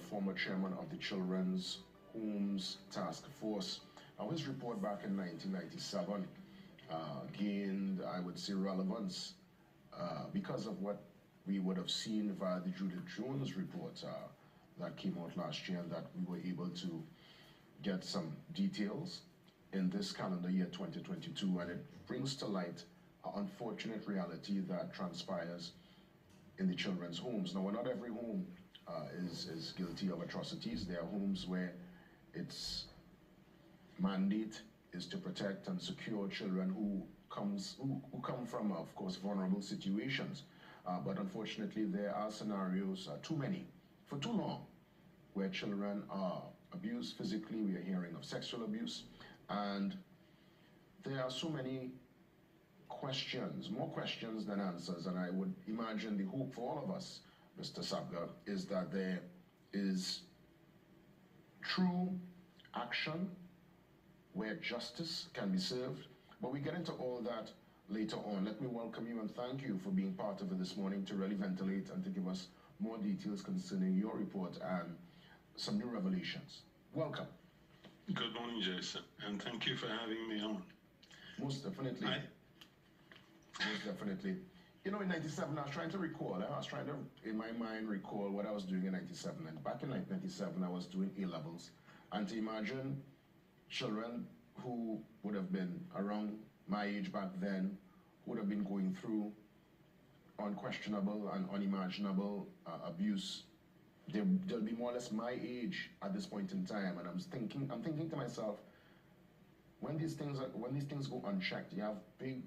former chairman of the Children's Homes Task Force. Now, his report back in 1997 gained, I would say, relevance because of what we would have seen via the Judith Jones report that came out last year, and that we were able to get some details in this calendar year 2022, and it brings to light an unfortunate reality that transpires in the children's homes. Now, not every home is guilty of atrocities. There are homes where its mandate is to protect and secure children who come from, of course, vulnerable situations. But unfortunately, there are scenarios, too many, for too long, where children are abused physically. We are hearing of sexual abuse, and there are so many questions, more questions than answers. And I would imagine the hope for all of us, Mr. Sabga, is that there is true action where justice can be served. But we get into all that later on. Let me welcome you and thank you for being part of it this morning to really ventilate and to give us more details concerning your report and some new revelations. Welcome. Good morning, Jason, and thank you for having me on. Most definitely. Most definitely. You know, in 97, I was trying to recall, in my mind, recall what I was doing in 97. And back in 1997, I was doing A-levels. And to imagine children who would have been around my age back then, who would have been going through unquestionable and unimaginable abuse. They'll be more or less my age at this point in time. And I'm thinking to myself, when these things go unchecked, you have big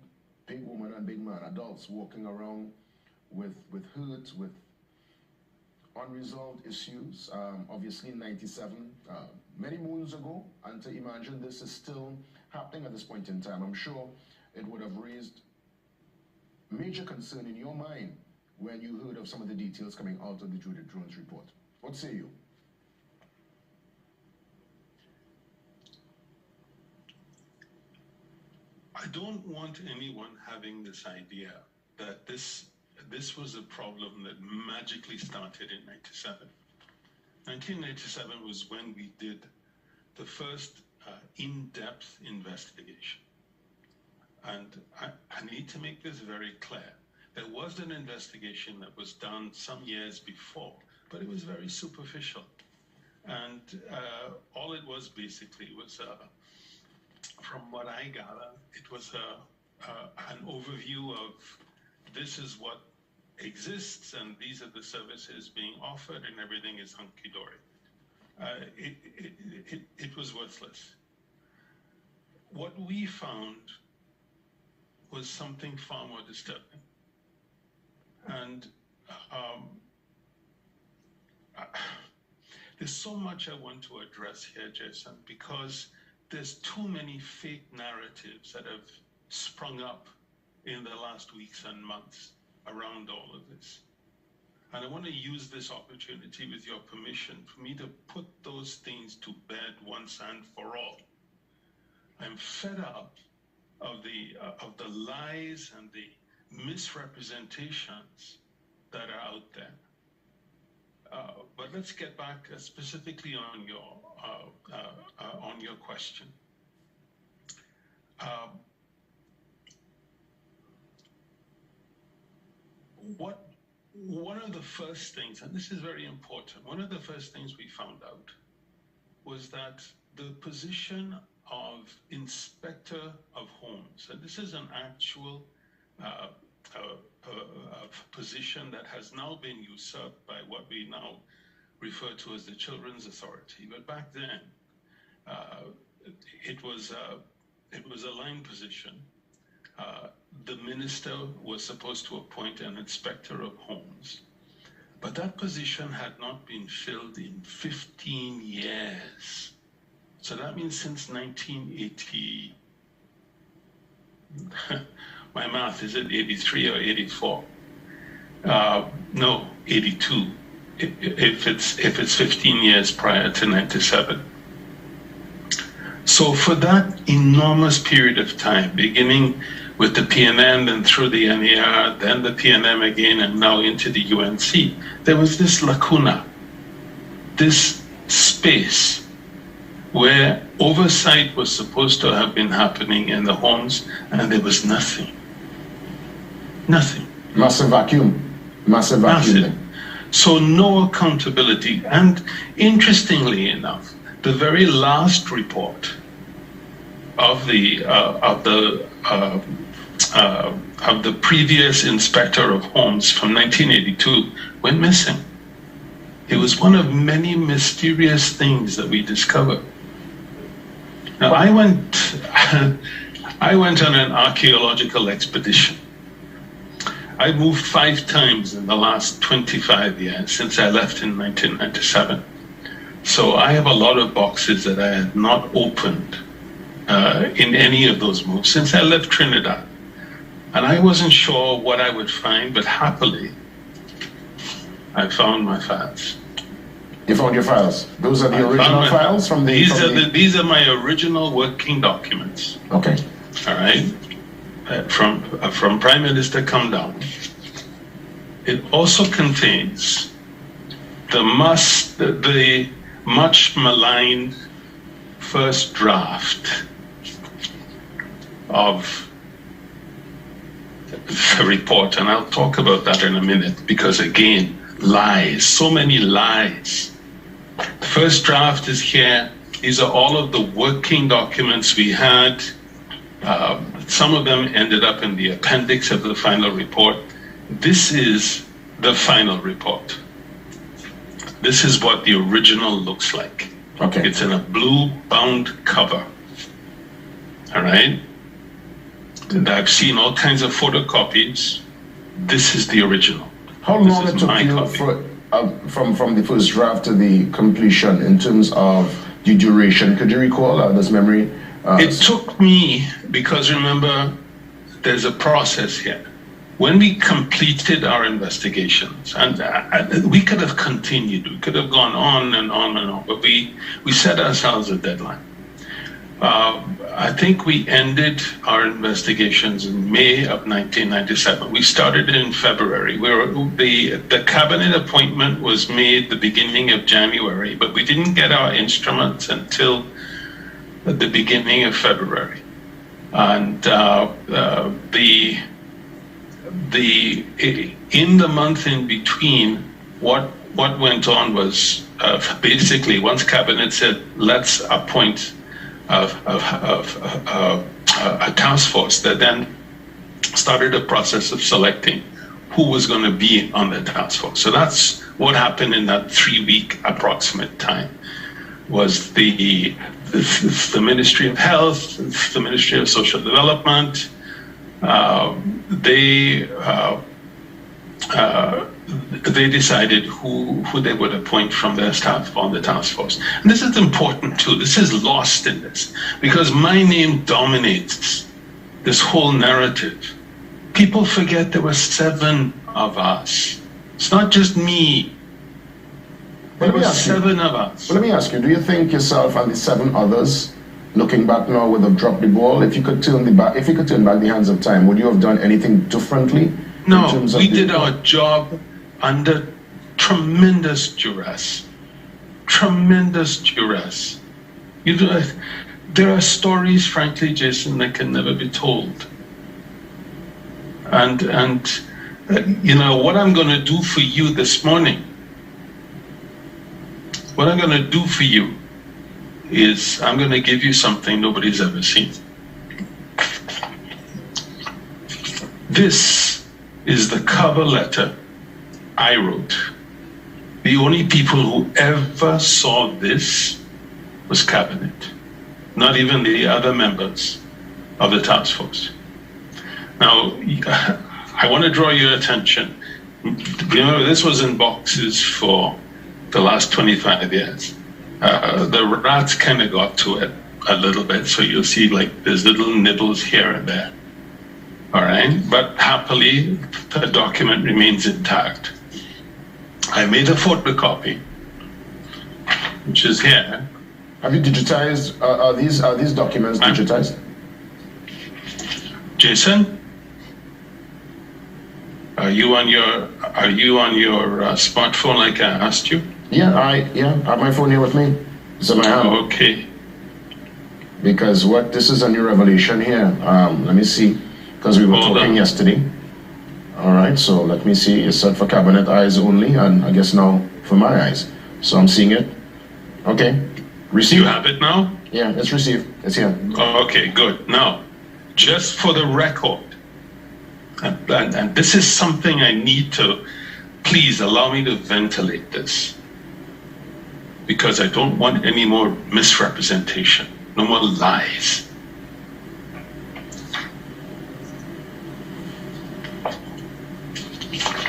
woman and big man, adults walking around with hurt, with unresolved issues. Obviously in 97, many moons ago, and to imagine this is still happening at this point in time, I'm sure it would have raised major concern in your mind when you heard of some of the details coming out of the Judith Jones report. What say you? I don't want anyone having this idea that this was a problem that magically started in 97. 1997 was when we did the first in-depth investigation. And I need to make this very clear. There was an investigation that was done some years before, but it was very superficial. And all it was basically was, from what I gather, it was an overview of this is what exists and these are the services being offered and everything is hunky-dory. It was worthless. What we found was something far more disturbing. And there's so much I want to address here, Jason, because there's too many fake narratives that have sprung up in the last weeks and months around all of this. And I want to use this opportunity, with your permission, for me to put those things to bed once and for all. I'm fed up of the lies and the misrepresentations that are out there. But let's get back specifically on your question. One of the first things, and this is very important, one of the first things we found out was that the position of inspector of homes, and this is an actual position that has now been usurped by what we now refer to as the Children's Authority. But back then, it was a line position. The minister was supposed to appoint an inspector of homes, but that position had not been filled in 15 years. So that means since 1980, my math, is it 83 or 84? No, 82. If it's 15 years prior to 97. So for that enormous period of time, beginning with the PNN, then through the NER, then the PNM again, and now into the UNC, there was this lacuna. this space where oversight was supposed to have been happening in the homes, and there was nothing. Nothing. Massive vacuum. Massive vacuum. Massive. So no accountability. And interestingly enough, the very last report of the previous inspector of homes from 1982 went missing. It was one of many mysterious things that we discovered. Now, I went on an archaeological expedition. I moved 5 times in the last 25 years since I left in 1997. So I have a lot of boxes that I had not opened in any of those moves since I left Trinidad. And I wasn't sure what I would find, but happily, I found my files. You found your files? Those are the original files from the... These are my original working documents. Okay. All right? From Prime Minister come down. It also contains the much maligned first draft of the report, and I'll talk about that in a minute, because again, lies, so many lies. The first draft is here. These are all of the working documents we had. Some of them ended up in the appendix of the final report. This is the final report. This is what the original looks like. Okay. It's in a blue bound cover. All right? And I've seen all kinds of photocopies. This is the original. How long it took you from the first draft to the completion in terms of the duration? Could you recall? Does memory... It took me, because remember, there's a process here. When we completed our investigations, and we could have continued, we could have gone on and on and on, but we set ourselves a deadline. I think we ended our investigations in May of 1997. We started in February. The cabinet appointment was made the beginning of January, but we didn't get our instruments until the beginning of February. And in the month in between, what went on was basically once cabinet said, let's appoint a task force, that then started a process of selecting who was going to be on the task force. So that's what happened in that 3-week approximate time. Was the Ministry of Health, the Ministry of Social Development, they decided who they would appoint from their staff on the task force. And this is important too. This is lost in this, because my name dominates this whole narrative. People forget there were 7 of us. It's not just me. There were 7 of us. Well, let me ask you, do you think yourself and the 7 others, looking back now, would have dropped the ball? If you could turn back the hands of time, would you have done anything differently? No, we did our job under tremendous duress. Tremendous duress. There are stories, frankly, Jason, that can never be told. And you know, what I'm going to do for you this morning, what I'm going to do for you is I'm going to give you something nobody's ever seen. This is the cover letter I wrote. The only people who ever saw this was cabinet, not even the other members of the task force. Now, I want to draw your attention. Remember, this was in boxes for the last 25 years. The rats kind of got to it a little bit, so you'll see like there's little nibbles here and there. All right, but happily, the document remains intact. I made a photocopy, which is here. Have you digitized? Are these documents digitized? Jason, are you on your smartphone like I asked you? Yeah, I have my phone here with me. It's in my hand. Okay. Because this is a new revelation here. Let me see, because we were talking yesterday. All right, so let me see. It's set for cabinet eyes only, and I guess now for my eyes. So I'm seeing it. Okay, receive. You have it now? Yeah, it's received. It's here. Okay, good. Now, just for the record, and this is something I need to, please allow me to ventilate this, because I don't want any more misrepresentation, no more lies.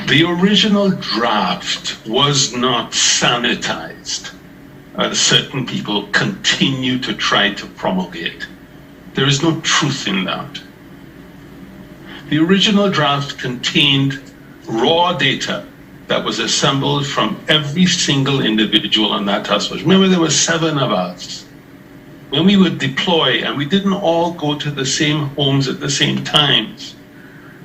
The original draft was not sanitized, as certain people continue to try to promulgate. There is no truth in that. The original draft contained raw data that was assembled from every single individual on that task force. Remember, there were 7 of us. When we would deploy, and we didn't all go to the same homes at the same times,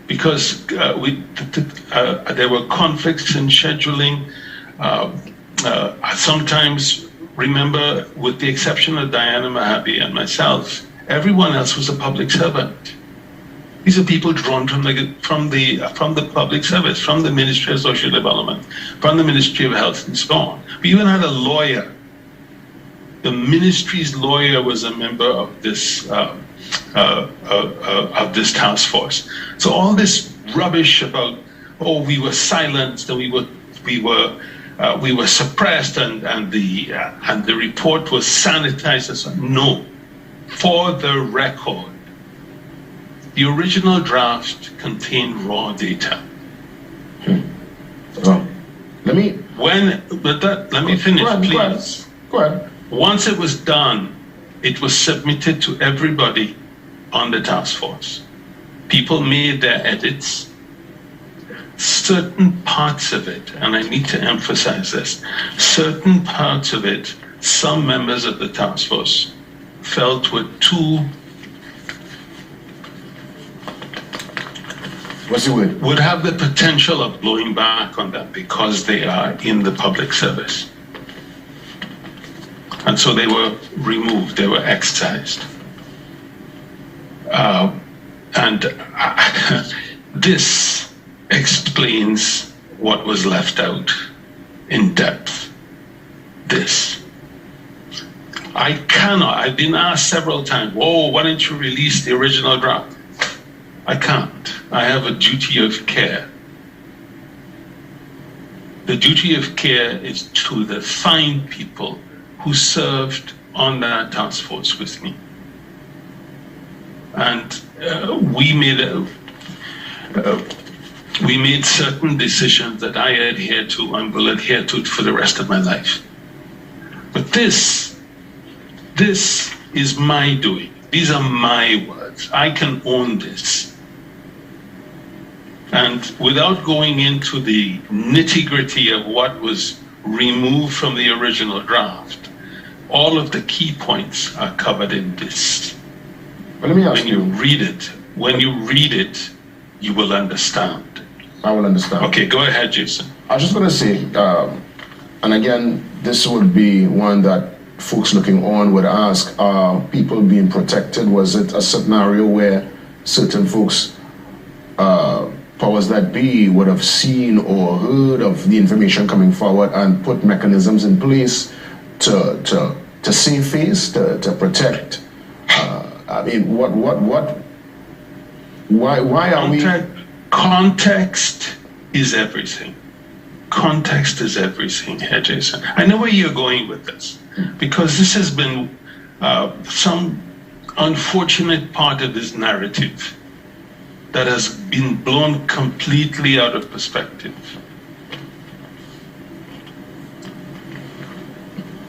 because there were conflicts in scheduling. Sometimes, remember, with the exception of Diana Mahabi and myself, everyone else was a public servant. These are people drawn from the public service, from the Ministry of Social Development, from the Ministry of Health, and so on. We even had a lawyer. The ministry's lawyer was a member of this task force. So all this rubbish about, oh, we were silenced and we were suppressed and the report was sanitized and so on. No, for the record, the original draft contained raw data. Oh, let me finish, please. Go ahead. Once it was done, it was submitted to everybody on the task force. People made their edits. Certain parts of it, and I need to emphasize this, certain parts of it, some members of the task force felt were too, what's the word? Would have the potential of blowing back on them because they are in the public service. And so they were removed, they were excised. This explains what was left out in depth. This. I've been asked several times, whoa, why don't you release the original draft? I can't. I have a duty of care. The duty of care is to the fine people who served on that task force with me. And we made certain decisions that I adhere to and will adhere to for the rest of my life. But this is my doing. These are my words. I can own this. And without going into the nitty-gritty of what was removed from the original draft, all of the key points are covered in this. But let me ask you. When you read it, you will understand. I will understand. Okay, go ahead, Jason. I was just going to say, and again, this would be one that folks looking on would ask, are people being protected? Was it a scenario where certain folks, powers that be, would have seen or heard of the information coming forward and put mechanisms in place to save face, to protect? I mean, why are we... Context is everything. Context is everything here, Jason. I know where you're going with this, because this has been some unfortunate part of this narrative that has been blown completely out of perspective.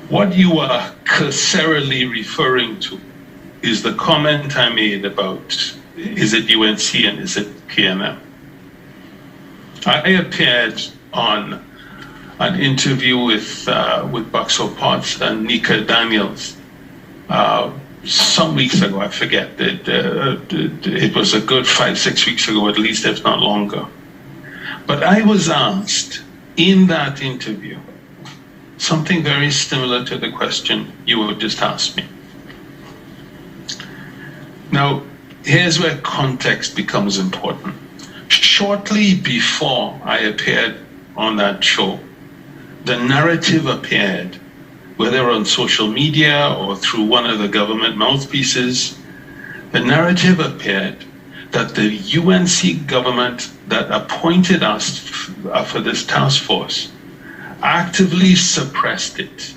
What you are cursorily referring to is the comment I made about, is it UNC and is it PNM? I appeared on an interview with Buxo Potts and Nika Daniels some weeks ago. I forget. It was a good 5-6 weeks ago, at least, if not longer. But I was asked in that interview something very similar to the question you were just asked me. Now, here's where context becomes important. Shortly before I appeared on that show, the narrative appeared, whether on social media or through one of the government mouthpieces, the narrative appeared that the UNC government that appointed us for this task force actively suppressed it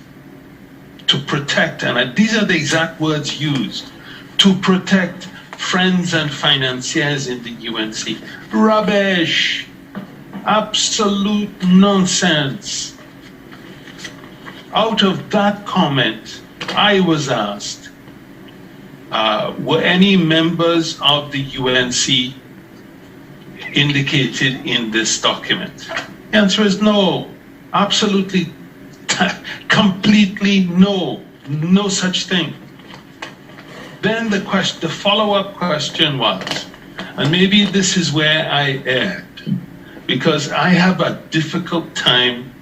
to protect, and these are the exact words used, to protect friends and financiers in the UNC. Rubbish! Absolute nonsense. Out of that comment, I was asked, were any members of the UNC indicated in this document? The answer is no. Absolutely, completely no. No such thing. Then the follow-up question was, and maybe this is where I erred, because I have a difficult time,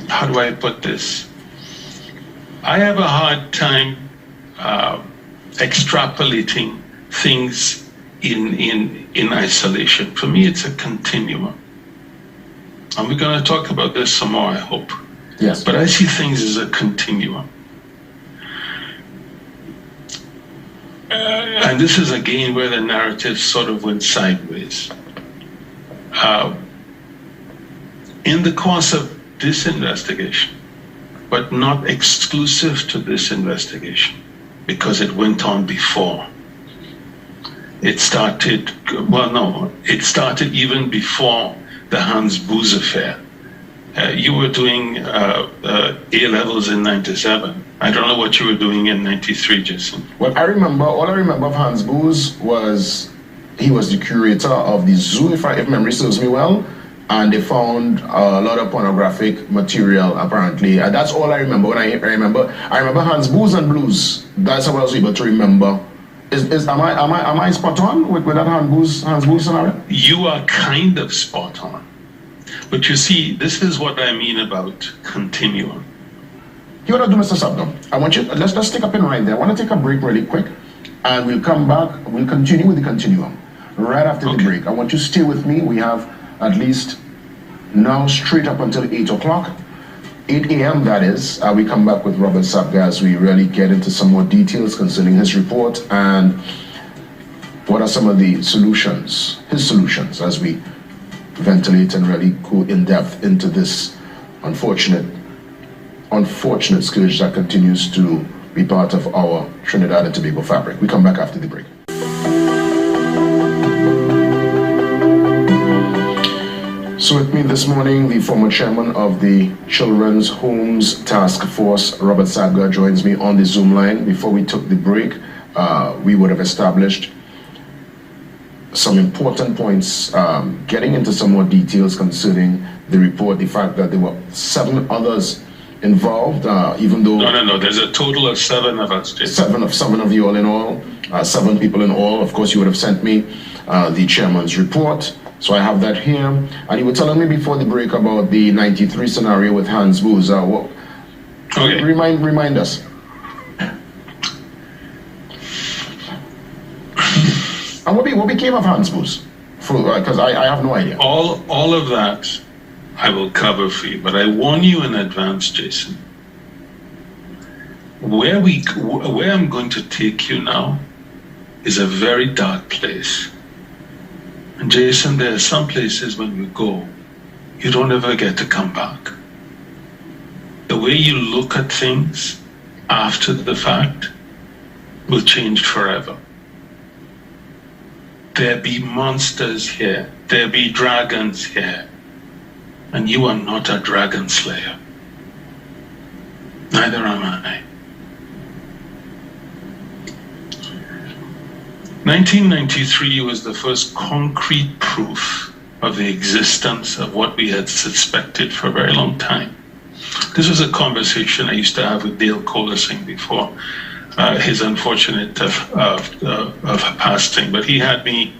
how do I put this? I have a hard time extrapolating things in isolation. For me, it's a continuum. And we're going to talk about this some more, I hope. Yes. But I see things as a continuum. And this is again where the narrative sort of went sideways. In the course of this investigation, but not exclusive to this investigation, because it went on before. It started even before the Hans Booz affair. You were doing A-levels in 97. I don't know what you were doing in 93, Jason. Well, all I remember of Hans Booz was he was the curator of the zoo, if memory serves me well, and they found a lot of pornographic material, apparently. And that's all I remember. I remember Hans Booz and Blues. That's how I was able to remember. Am I spot on with that Hans Booz scenario? You are kind of spot on. But you see, this is what I mean about continuum. You want to do, Mr. Sabdo? I want you, let's just take a pin right there. I want to take a break really quick, and we'll come back. We'll continue with the continuum right after the break. I want you to stay with me. We have at least now straight up until 8 o'clock. 8 a.m. that is. We come back with Robert Sabga as we really get into some more details concerning his report and what are some of the solutions, his solutions, as we ventilate and really go in depth into this unfortunate scourge that continues to be part of our Trinidad and Tobago fabric. We come back after the break. So with me this morning, the former chairman of the Children's Homes Task Force, Robert Sabga, joins me on the Zoom line. Before we took the break, we would have established some important points, getting into some more details concerning the report, the fact that there were 7 others involved, even though... No, there's a total of 7 of us, Jason. 7 of you all in all, 7 people in all. Of course, you would have sent me the chairman's report, so I have that here. And you were telling me before the break about the 93 scenario with Hans Booz. Okay. Remind us. And what became of Hans Booz? Because I have no idea. All of that I will cover for you, but I warn you in advance, Jason. Where I'm going to take you now is a very dark place. And Jason, there are some places when you go, you don't ever get to come back. The way you look at things after the fact will change forever. There be monsters here, there be dragons here, and you are not a dragon slayer. Neither am I. 1993 was the first concrete proof of the existence of what we had suspected for a very long time. This was a conversation I used to have with Dale Colasing before his unfortunate passing, but he had me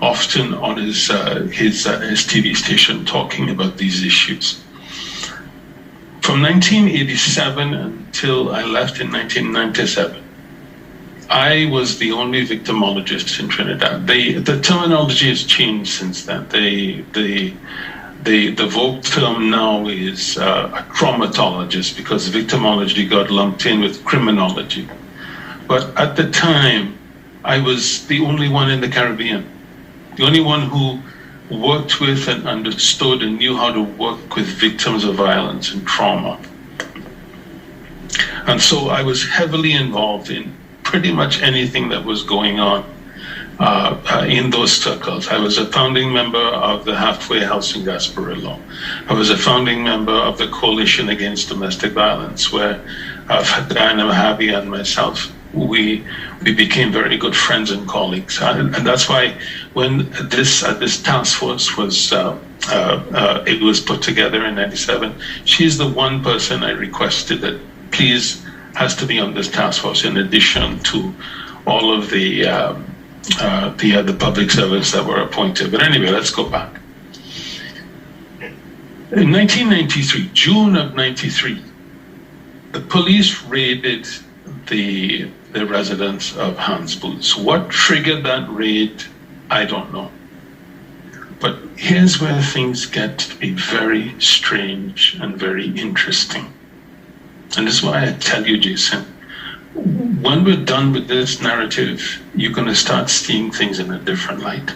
often on his TV station talking about these issues. from 1987 until I left in 1997, I was the only victimologist in Trinidad. The terminology has changed since then. The vogue term now is a traumatologist, because victimology got lumped in with criminology. But at the time, I was the only one in the Caribbean, the only one who worked with and understood and knew how to work with victims of violence and trauma. And so I was heavily involved in pretty much anything that was going on in those circles. I was a founding member of the Halfway House in Gasparillo. I was a founding member of the Coalition Against Domestic Violence, where Diana Mahabi and myself, we became very good friends and colleagues. And that's why when this task force was it was put together in '97, she's the one person I requested that please has to be on this task force, in addition to all of the public servants that were appointed. But anyway, let's go back. In 1993, June of '93, the police raided the residence of Hans Boots. What triggered that raid, I don't know. But here's where things get to be very strange and very interesting. And this is why I tell you, Jason, when we're done with this narrative, you're going to start seeing things in a different light.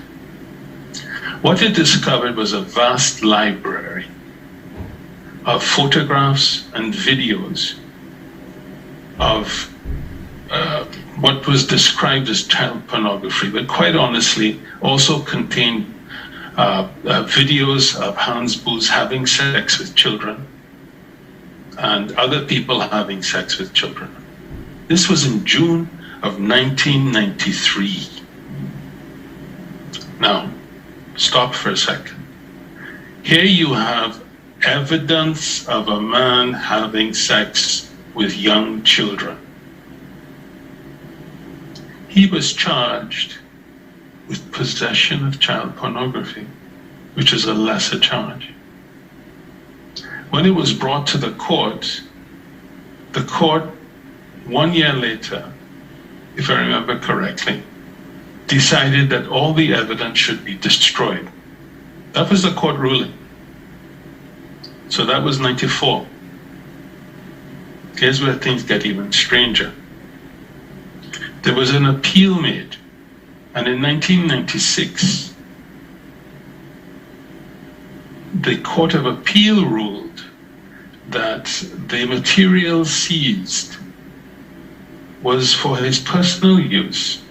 What it discovered was a vast library of photographs and videos of what was described as child pornography, but quite honestly also contained videos of Hans Boots having sex with children and other people having sex with children. This was in June of 1993. Now, stop for a second. Here you have evidence of a man having sex with young children. He was charged with possession of child pornography, which is a lesser charge. When it was brought to the court 1 year later, if I remember correctly, decided that all the evidence should be destroyed. That was the court ruling. So that was '94. Here's where things get even stranger. There was an appeal made, and in 1996, the Court of Appeal ruled that the material seized was for his personal use,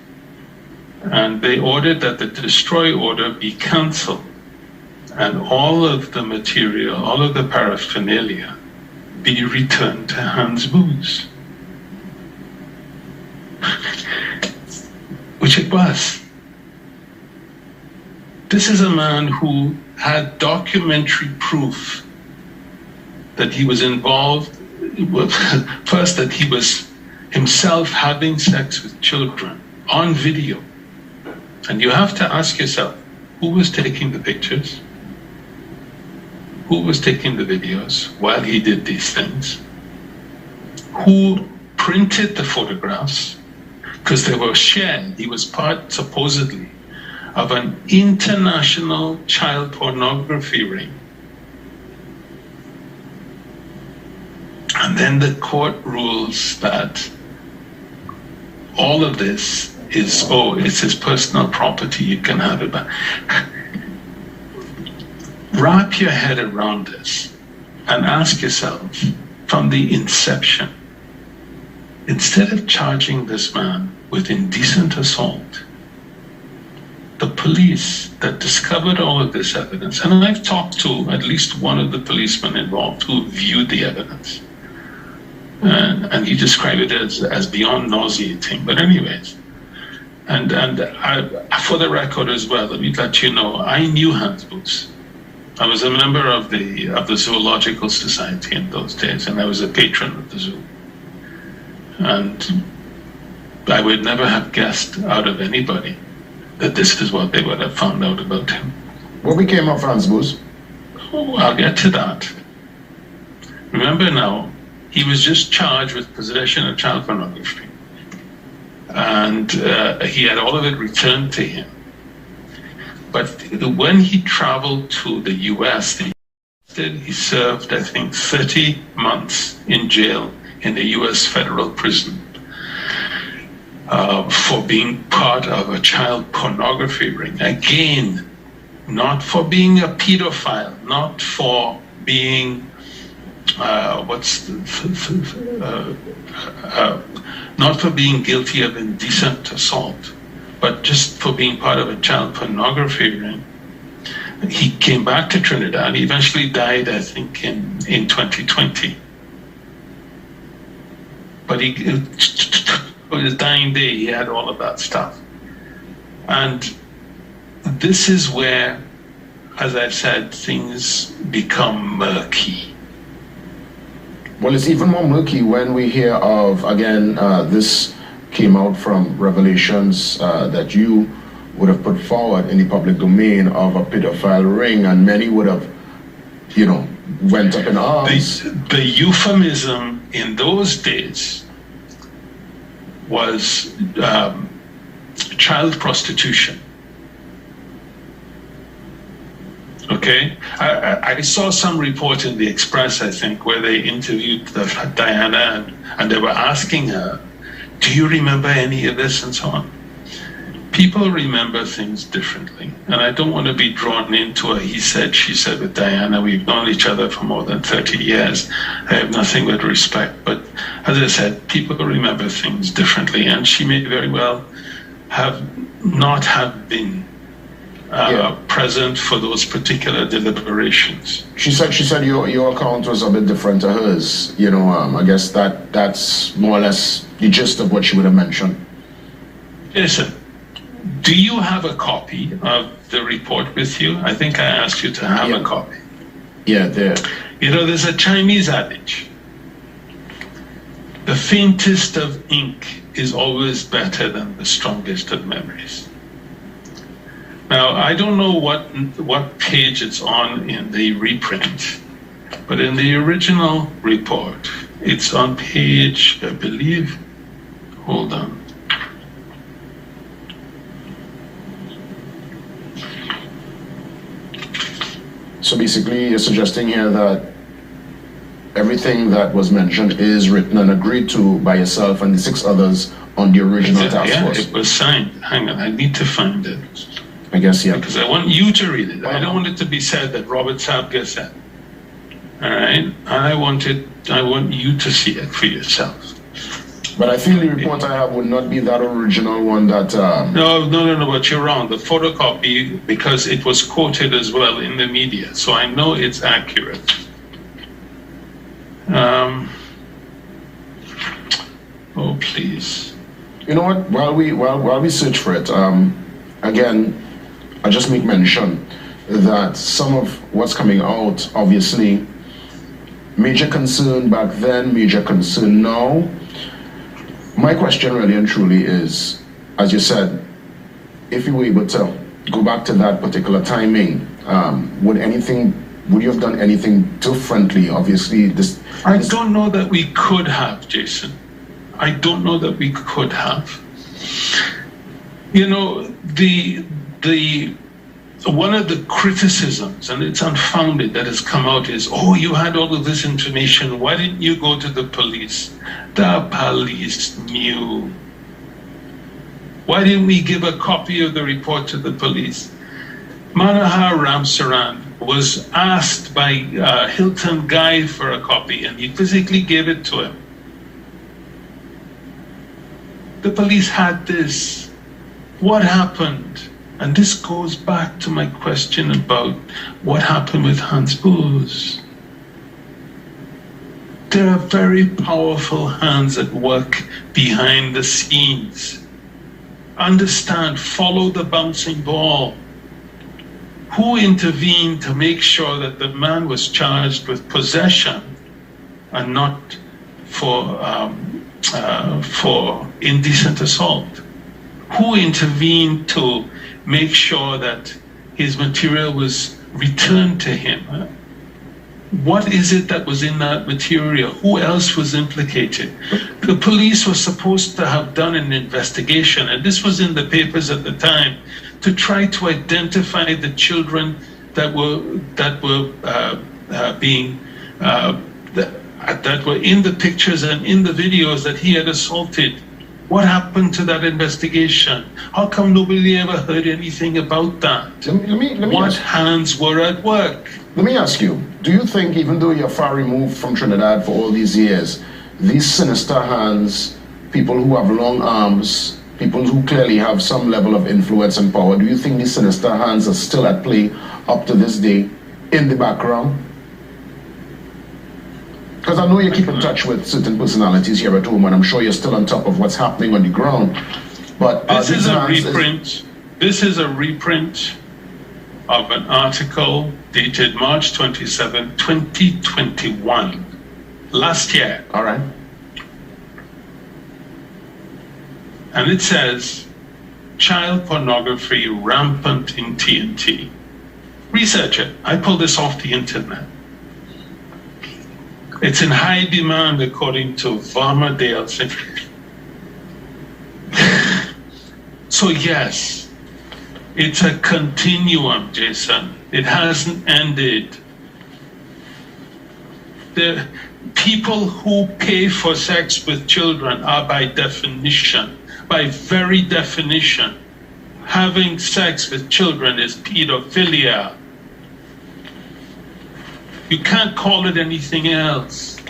and they ordered that the destroy order be cancelled, and all of the material, all of the paraphernalia, be returned to Hans Boots. Which it was. This is a man who had documentary proof that he was involved, first that he was himself having sex with children on video. And you have to ask yourself, who was taking the pictures? Who was taking the videos while he did these things? Who printed the photographs? Because they were shared. He was part, supposedly, of an international child pornography ring. And then the court rules that all of this is, it's his personal property, you can have it back. Wrap your head around this and ask yourself, from the inception, instead of charging this man with indecent assault, the police that discovered all of this evidence, and I've talked to at least one of the policemen involved who viewed the evidence, and he described it as beyond nauseating, but anyways, and for the record as well, let me let you know, I knew Hans Boots. I was a member of the Zoological Society in those days, and I was a patron of the zoo. And I would never have guessed out of anybody that this is what they would have found out about him. What became of Hans Boots? Oh, I'll get to that. Remember now, he was just charged with possession of child pornography. And he had all of it returned to him. But when he traveled to the US, he served, I think, 30 months in jail in the US federal prison for being part of a child pornography ring. Again, not for being a pedophile, not for being not for being guilty of indecent assault, but just for being part of a child pornography ring. He came back to Trinidad. He eventually died, I think, in 2020. But on his dying day, he had all of that stuff. And this is where, as I've said, things become murky. Well, it's even more murky when we hear of, again, this came out from revelations that you would have put forward in the public domain of a pedophile ring, and many would have, went up in arms. The euphemism in those days was child prostitution. Okay, I saw some report in the Express, I think, where they interviewed Diana and they were asking her, do you remember any of this and so on? People remember things differently. And I don't want to be drawn into a he said, she said with Diana. We've known each other for more than 30 years. I have nothing but respect. But as I said, people remember things differently. And she may very well not have been present for those particular deliberations. She said your account was a bit different to hers. I guess that's more or less the gist of what she would have mentioned. Listen, do you have a copy of the report with you? I think I asked you to have a copy. Yeah, there. There's a Chinese adage. The faintest of ink is always better than the strongest of memories. Now, I don't know what page it's on in the reprint, but in the original report, it's on page, I believe, hold on. So basically, you're suggesting here that everything that was mentioned is written and agreed to by yourself and the 6 others on the original task force. Yeah, it was signed. Hang on, I need to find it. I guess, yeah. Because I want you to read it. I don't want it to be said that Robert Sabga said. All right? I want you to see it for yourself. But I feel the report I have would not be that original one that... No, but you're wrong. The photocopy, because it was quoted as well in the media, so I know it's accurate. Oh, please. You know what? While we search for it, again, I just make mention that some of what's coming out, obviously, major concern back then, major concern now. My question really and truly is, as you said, if you were able to go back to that particular timing, would you have done anything differently? Obviously, I don't know that we could have, Jason. I don't know that we could have. One of the criticisms, and it's unfounded, that has come out is, oh, you had all of this information. Why didn't you go to the police? The police knew. Why didn't we give a copy of the report to the police? Manohar Ramsaran was asked by Hilton Guy for a copy, and he physically gave it to him. The police had this. What happened? And this goes back to my question about what happened with Hans Booz. There are very powerful hands at work behind the scenes. Understand, follow the bouncing ball. Who intervened to make sure that the man was charged with possession and not for indecent assault? Who intervened to make sure that his material was returned to him? what is it that was in that material? Who else was implicated? The police were supposed to have done an investigation, and this was in the papers at the time, to try to identify the children that were in the pictures and in the videos that he had assaulted. What happened to that investigation? How come nobody ever heard anything about that? What hands were at work? Let me ask you, do you think, even though you're far removed from Trinidad for all these years, these sinister hands, people who have long arms, people who clearly have some level of influence and power, do you think these sinister hands are still at play up to this day in the background? Because I know you keep in touch with certain personalities here at home, and I'm sure you're still on top of what's happening on the ground. But this is a reprint. This is a reprint of an article dated March 27, 2021, last year. All right. And it says, child pornography rampant in TNT. Research it. I pulled this off the internet. It's in high demand according to Varmadale. So yes, it's a continuum, Jason. It hasn't ended. The people who pay for sex with children are by definition, by very definition, having sex with children is pedophilia. You can't call it anything else.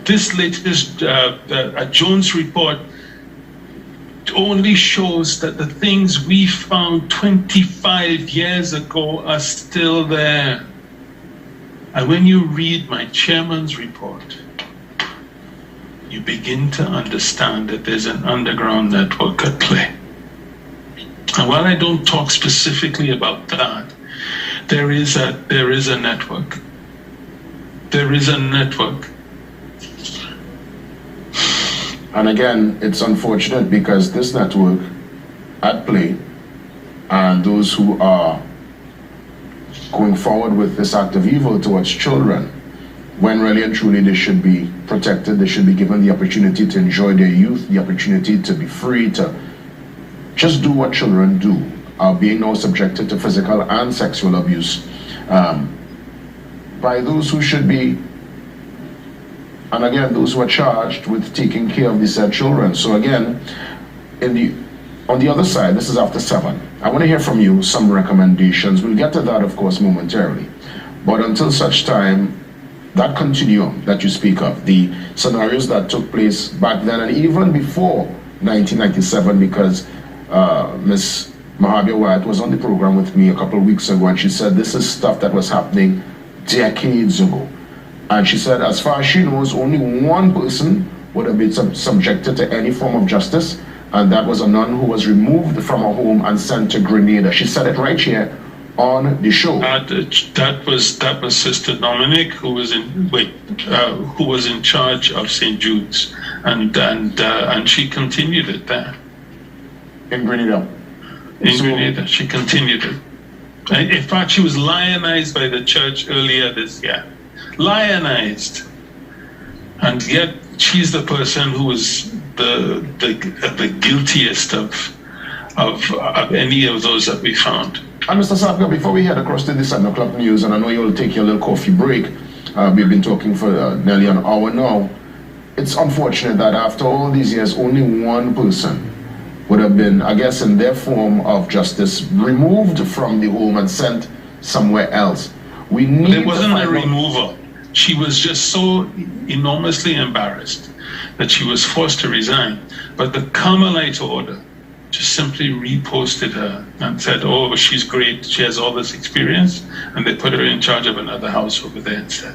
This latest Jones report only shows that the things we found 25 years ago are still there. And when you read my chairman's report, you begin to understand that there's an underground network at play. And while I don't talk specifically about that, there is a network. There is a network. And again, it's unfortunate because this network at play, and those who are going forward with this act of evil towards children, when really and truly they should be protected, they should be given the opportunity to enjoy their youth, the opportunity to be free, to just do what children do, are being now subjected to physical and sexual abuse by those who should be, and again, those who are charged with taking care of these said children. So again, on the other side, this is after 7. I want to hear from you some recommendations. We'll get to that, of course, momentarily. But until such time, that continuum that you speak of, the scenarios that took place back then and even before 1997, because Ms. Mahabir Wyatt was on the program with me a couple of weeks ago, and she said this is stuff that was happening decades ago. And she said, as far as she knows, only one person would have been subjected to any form of justice, and that was a nun who was removed from her home and sent to Grenada. She said it right here on the show. That was Sister Dominic, who was in charge of St. Jude's, and she continued it there. In Grenada. In Grenada, she continued it. In fact, she was lionized by the church earlier this year. Lionized, and yet she's the person who was the guiltiest of any of those that we found. And Mr. Sapka, before we head across to the 7 o'clock news, and I know you'll take your little coffee break, we've been talking for nearly an hour now. It's unfortunate that after all these years, only one person would have been, I guess, in their form of justice, removed from the home and sent somewhere else. We need. There wasn't a removal. She was just so enormously embarrassed that she was forced to resign. But the Carmelite order just simply reposted her and said, oh, she's great, she has all this experience, and they put her in charge of another house over there instead.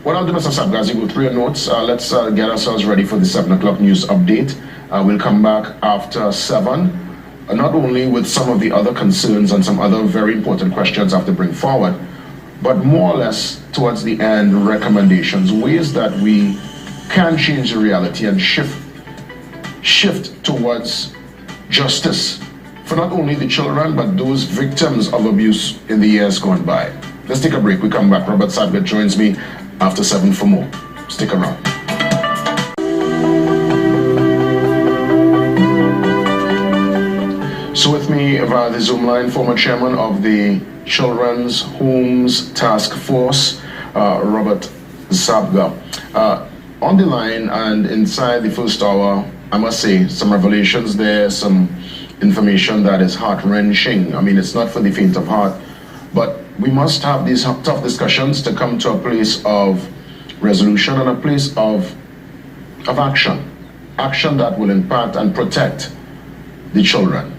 What I'll do, Mr. Sapka, as you go through your notes, let's get ourselves ready for the 7 o'clock news update. We'll come back after 7, not only with some of the other concerns and some other very important questions I have to bring forward, but more or less towards the end, recommendations, ways that we can change the reality and shift towards justice for not only the children, but those victims of abuse in the years gone by. Let's take a break. We come back. Robert Sabga joins me after 7 for more. Stick around. So with me via the Zoom line, former chairman of the Children's Homes Task Force, Robert Sabga. On the line and inside the first hour, I must say, some revelations there, some information that is heart-wrenching. I mean, it's not for the faint of heart, but we must have these tough discussions to come to a place of resolution and a place of action that will impact and protect the children.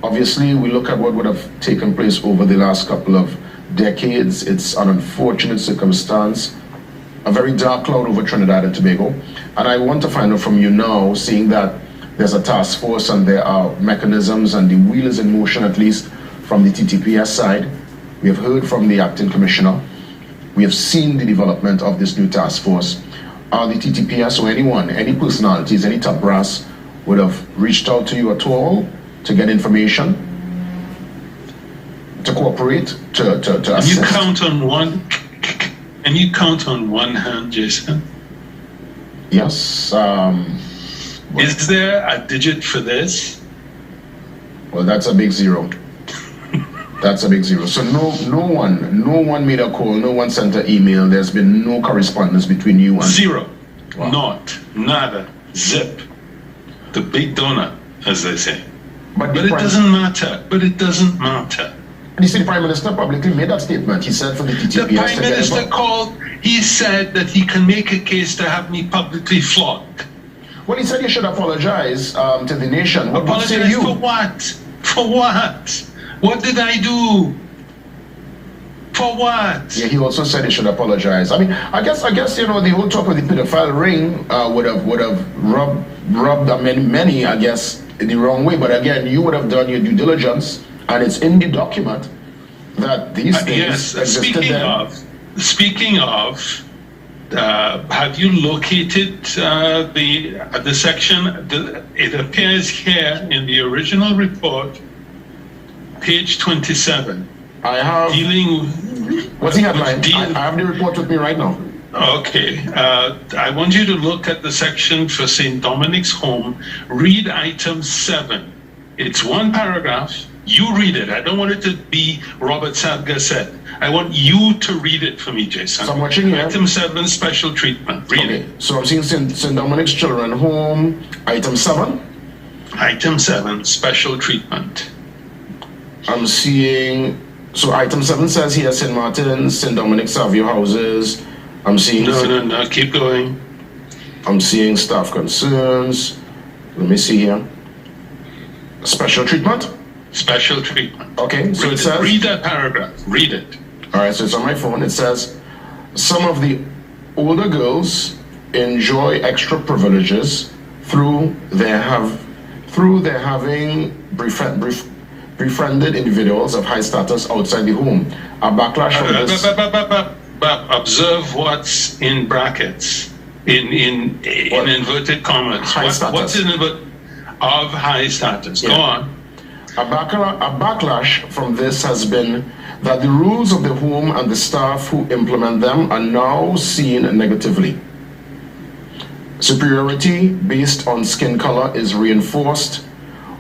Obviously, we look at what would have taken place over the last couple of decades. It's an unfortunate circumstance, a very dark cloud over Trinidad and Tobago. And I want to find out from you now, seeing that there's a task force and there are mechanisms and the wheel is in motion, at least from the TTPS side. We have heard from the acting commissioner. We have seen the development of this new task force. Are the TTPS or anyone, any personalities, any top brass would have reached out to you at all to get information, to cooperate, to assist? You count on one, and you count on one hand, Jason? Yes. Is there a digit for this? Well, that's a big zero. That's a big zero. So no one made a call, no one sent an email. There's been no correspondence between you and... Zero. Wow. Not. Nada. Zip. The big donut, as they say. But it doesn't matter. But it doesn't matter. And you see, the Prime Minister publicly made that statement. He said for the TTPS... The Prime Minister called, he said that he can make a case to have me publicly flogged. Well, he said you should apologize to the nation. What would say you? For what? For what? What did I do? For what? Yeah, he also said he should apologize. I mean, I guess you know, the whole talk of the pedophile ring would have rubbed many, I guess, in the wrong way. But again, you would have done your due diligence, and it's in the document that these things existed then. Speaking of, have you located the section? It appears here in the original report, page 27. I have. What's the headline? I have the report with me right now. Okay. I want you to look at the section for St. Dominic's Home. Read item 7. It's one paragraph. You read it. I don't want it to be Robert Sabga said. I want you to read it for me, Jason. So I'm watching here. Item 7, special treatment. Read it. So I'm seeing St. Dominic's Children Home. Item 7. Item 7, special treatment. I'm seeing, so item 7 says here St. Martin's, St. Dominic's Savio houses. I'm seeing... No, keep going. I'm seeing staff concerns. Let me see here. Special treatment? Special treatment. Okay, so it says... Read that paragraph. Read it. All right, so it's on my phone. It says, some of the older girls enjoy extra privileges through their having befriended individuals of high status outside the home. A backlash from this... Observe what's in brackets, in inverted commas. High status. What's in of high status? Yeah. Go on. A backlash from this has been that the rules of the home and the staff who implement them are now seen negatively. Superiority based on skin color is reinforced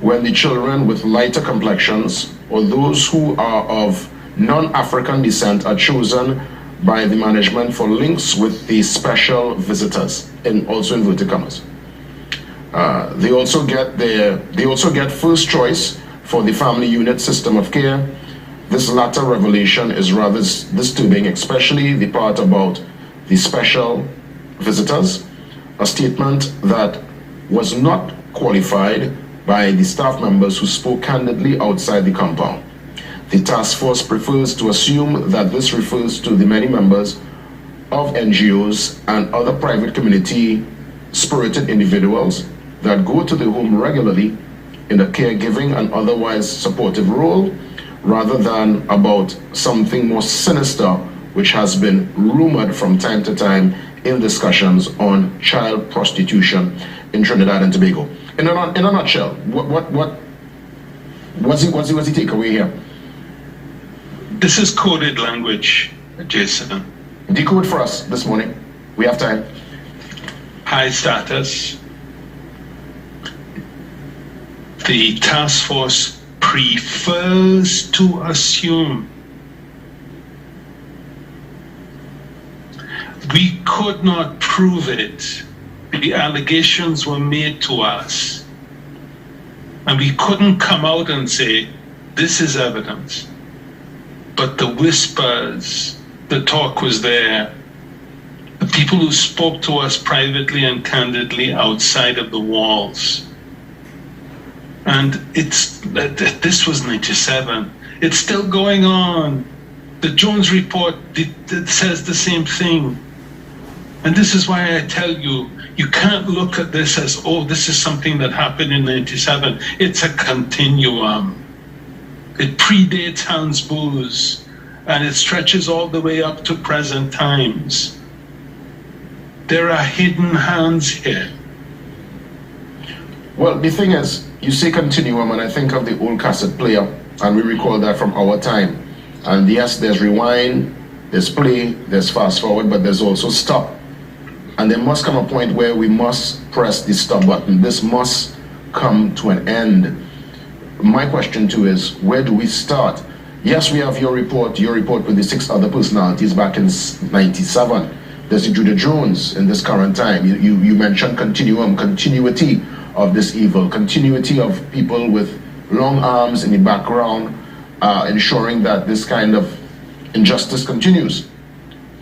when the children with lighter complexions or those who are of non-African descent are chosen by the management for links with the special visitors, in also inverted commas. They also get first choice for the family unit system of care. This latter revelation is rather disturbing, especially the part about the special visitors, a statement that was not qualified by the staff members who spoke candidly outside the compound. The task force prefers to assume that this refers to the many members of NGOs and other private community-spirited individuals that go to the home regularly in a caregiving and otherwise supportive role, rather than about something more sinister, which has been rumored from time to time in discussions on child prostitution in Trinidad and Tobago. In a nutshell, What's the takeaway here? This is coded language, Jason. Decode for us this morning. We have time. High status. The task force prefers to assume. We could not prove it. The allegations were made to us. And we couldn't come out and say, this is evidence. But the whispers, the talk was there. The people who spoke to us privately and candidly outside of the walls. And this was 97. It's still going on. The Jones report it says the same thing. And this is why I tell you, you can't look at this as, oh, this is something that happened in 97. It's a continuum. It predates Hans Booz, and it stretches all the way up to present times. There are hidden hands here. Well, the thing is, you say continuum, and I think of the old cassette player, and we recall that from our time. And yes, there's rewind, there's play, there's fast forward, but there's also stop. And there must come a point where we must press the stop button. This must come to an end. My question too is, where do we start? Yes, we have your report with the 6 other personalities back in 97. There's the Judah Jones in this current time. You mentioned continuity of this evil, continuity of people with long arms in the background, ensuring that this kind of injustice continues.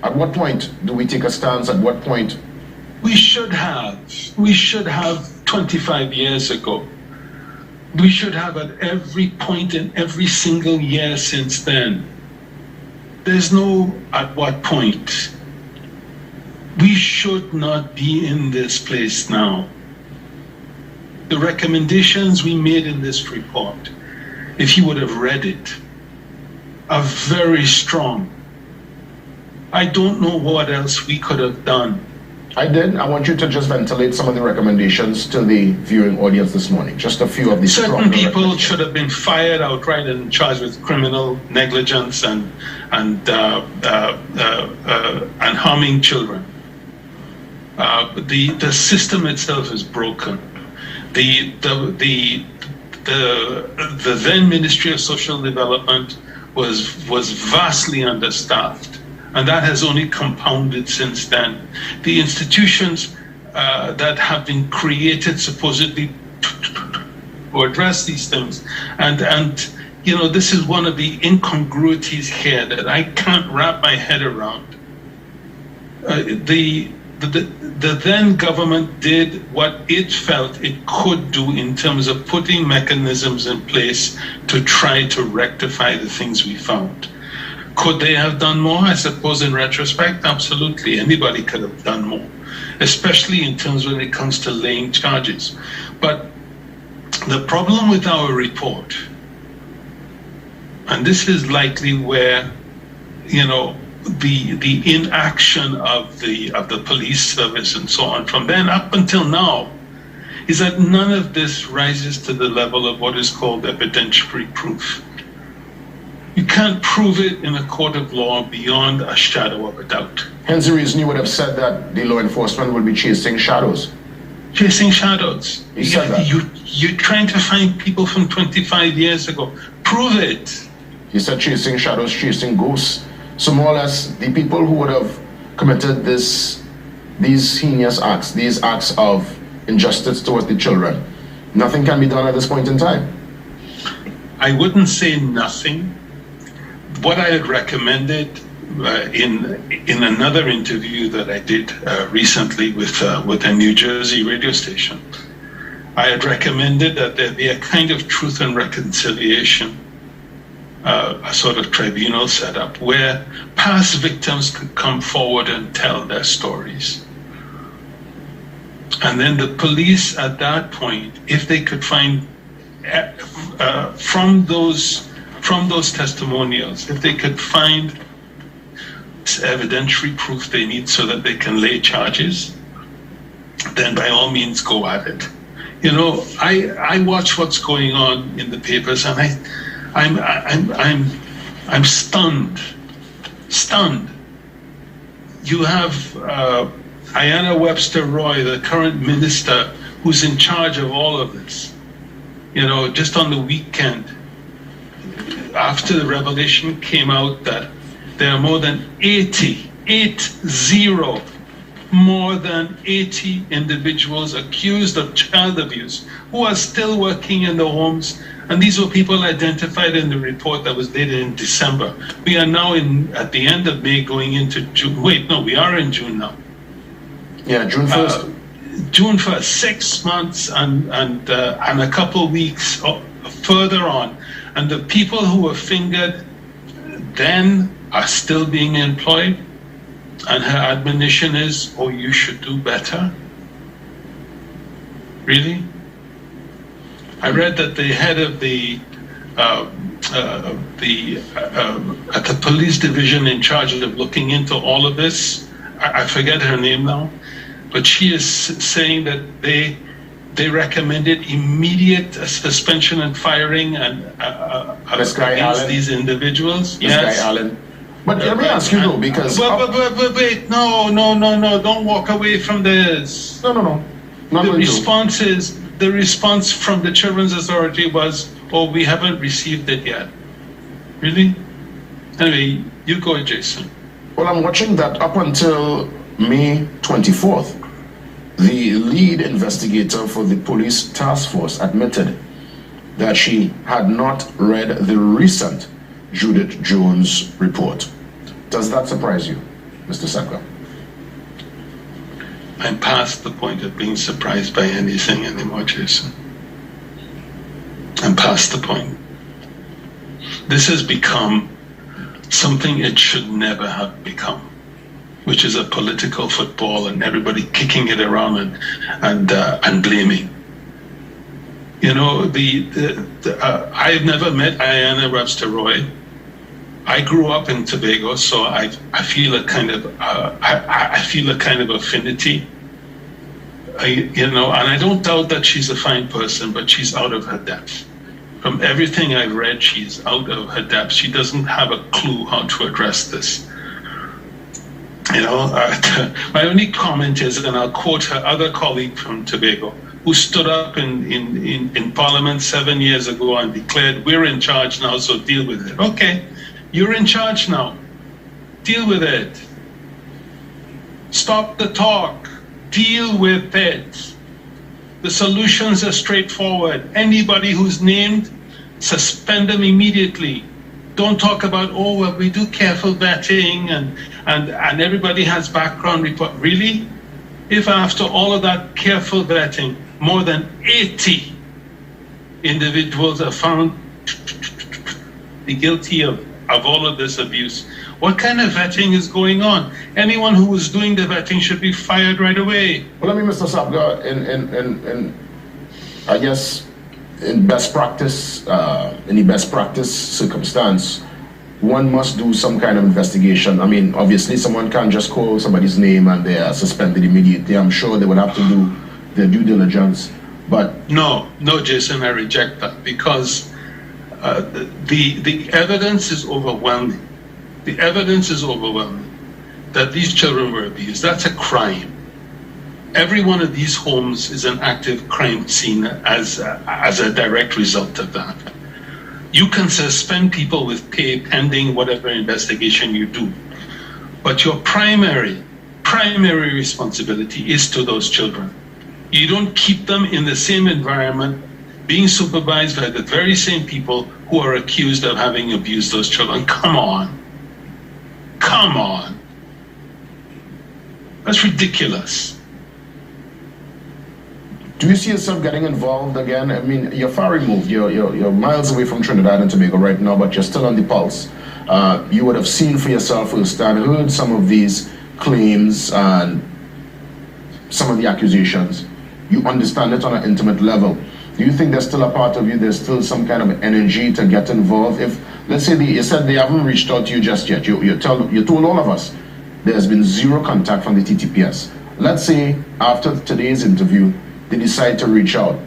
At what point do we take a stance? At what point? We should have 25 years ago. We should have at every point in every single year since then. There's no at what point. We should not be in this place now. The recommendations we made in this report, if you would have read it, are very strong. I don't know what else we could have done. I did. I want you to just ventilate some of the recommendations to the viewing audience this morning. Just a few of these. Certain people should have been fired outright and charged with criminal negligence and harming children. The system itself is broken. The then Ministry of Social Development was vastly understaffed, and that has only compounded since then. The institutions that have been created supposedly to address these things, and you know, this is one of the incongruities here that I can't wrap my head around. The then government did what it felt it could do in terms of putting mechanisms in place to try to rectify the things we found. Could they have done more? I suppose in retrospect, absolutely. Anybody could have done more, especially in terms when it comes to laying charges. But the problem with our report, and this is likely where, you know, the inaction of the police service and so on from then up until now, is that none of this rises to the level of what is called evidentiary proof. You can't prove it in a court of law beyond a shadow of a doubt. Hence the reason you would have said that the law enforcement will be chasing shadows. Chasing shadows. You said that. You're trying to find people from 25 years ago. Prove it. You said chasing shadows, chasing ghosts. So more or less, the people who would have committed these heinous acts, these acts of injustice towards the children, nothing can be done at this point in time. I wouldn't say nothing. What I had recommended in another interview that I did recently with a New Jersey radio station, I had recommended that there be a kind of truth and reconciliation, a sort of tribunal set up where past victims could come forward and tell their stories. And then the police at that point, if they could find from those testimonials, if they could find evidentiary proof they need so that they can lay charges, then by all means go at it. You know, I watch what's going on in the papers, and I'm stunned. You have Ayanna Webster Roy, the current minister, who's in charge of all of this. You know, just on the weekend, after the revelation came out that there are more than 80 more than 80 individuals accused of child abuse who are still working in the homes. And these were people identified in the report that was dated in December. We are now at the end of May going into June. Wait, no, we are in June now. Yeah, June 1st. June 1st, 6 months and a couple of weeks further on. And the people who were fingered then are still being employed. And her admonition is, oh, you should do better. Really? I read that the head of at the police division in charge of looking into all of this, I forget her name now, but she is saying that they recommended immediate suspension and firing and against these individuals. This guy Allen. But let me ask you though, because wait, no, don't walk away from this. No. The response from the Children's Authority was, oh, we haven't received it yet. Really? Anyway, you go, Jason. Well, I'm watching that up until May 24th. The lead investigator for the police task force admitted that she had not read the recent Judith Jones report. Does that surprise you, Mr. Saka? I'm past the point of being surprised by anything anymore, Jason. I'm past the point. This has become something it should never have become, which is a political football and everybody kicking it around and blaming. You know, I've never met Ayanna Webster Roy. I grew up in Tobago, so I feel a kind of affinity. And I don't doubt that she's a fine person, but she's out of her depth. From everything I've read, she's out of her depth. She doesn't have a clue how to address this. My only comment is, and I'll quote her other colleague from Tobago, who stood up in Parliament 7 years ago and declared, we're in charge now, so deal with it. Okay, you're in charge now. Deal with it. Stop the talk. Deal with it. The solutions are straightforward. Anybody who's named, suspend them immediately. Don't talk about, oh, well, we do careful vetting and everybody has background report. Really? If after all of that careful vetting, more than 80 individuals are found guilty of all of this abuse, what kind of vetting is going on? Anyone who was doing the vetting should be fired right away. Well, I mean, Mr. Sabga, in I guess, in best practice, any best practice circumstance, one must do some kind of investigation. I mean, obviously, someone can't just call somebody's name and they are suspended immediately. I'm sure they would have to do their due diligence. But no, Jason, I reject that because the evidence is overwhelming. The evidence is overwhelming that these children were abused. That's a crime. Every one of these homes is an active crime scene as a direct result of that. You can suspend people with pay pending whatever investigation you do, but your primary responsibility is to those children. You don't keep them in the same environment, being supervised by the very same people who are accused of having abused those children. Come on. That's ridiculous. Do you see yourself getting involved again? I mean, you're far removed. You're miles away from Trinidad and Tobago right now, but you're still on the pulse. You would have seen for yourself firsthand, heard some of these claims and some of the accusations. You understand it on an intimate level. Do you think there's still a part of you, there's still some kind of energy to get involved? If, let's say, you said they haven't reached out to you just yet. You told all of us there's been zero contact from the TTPS. Let's say after today's interview, they decide to reach out.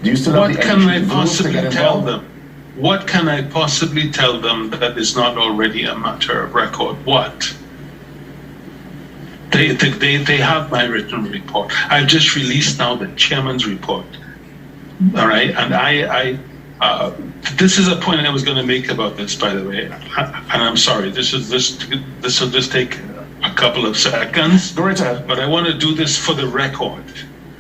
Do you still What have the can I energy to possibly get tell involved? them? What can I possibly tell them that is not already a matter of record? What? They have my written report. I've just released now the chairman's report. All right, and this is a point I was going to make about this, by the way, and I'm sorry. This will just take a couple of seconds. Go right ahead. But I want to do this for the record,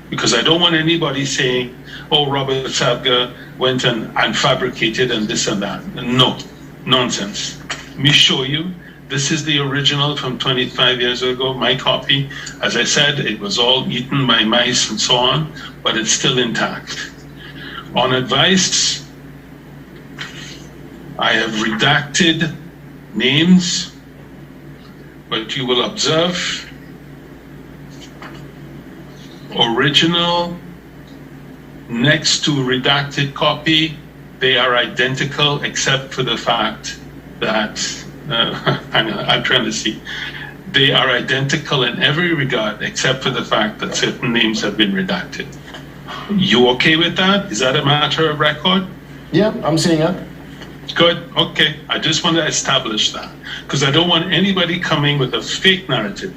because I don't want anybody saying, "Oh, Robert Sabga went and fabricated and this and that." No, nonsense. Let me show you. This is the original from 25 years ago, my copy. As I said, it was all eaten by mice and so on, but it's still intact. On advice, I have redacted names, but you will observe original next to redacted copy. They are identical except for the fact that I'm trying to see. They are identical in every regard except for the fact that certain names have been redacted. You okay with that? Is that a matter of record? Yeah, I'm seeing it. Good. Okay. I just want to establish that, because I don't want anybody coming with a fake narrative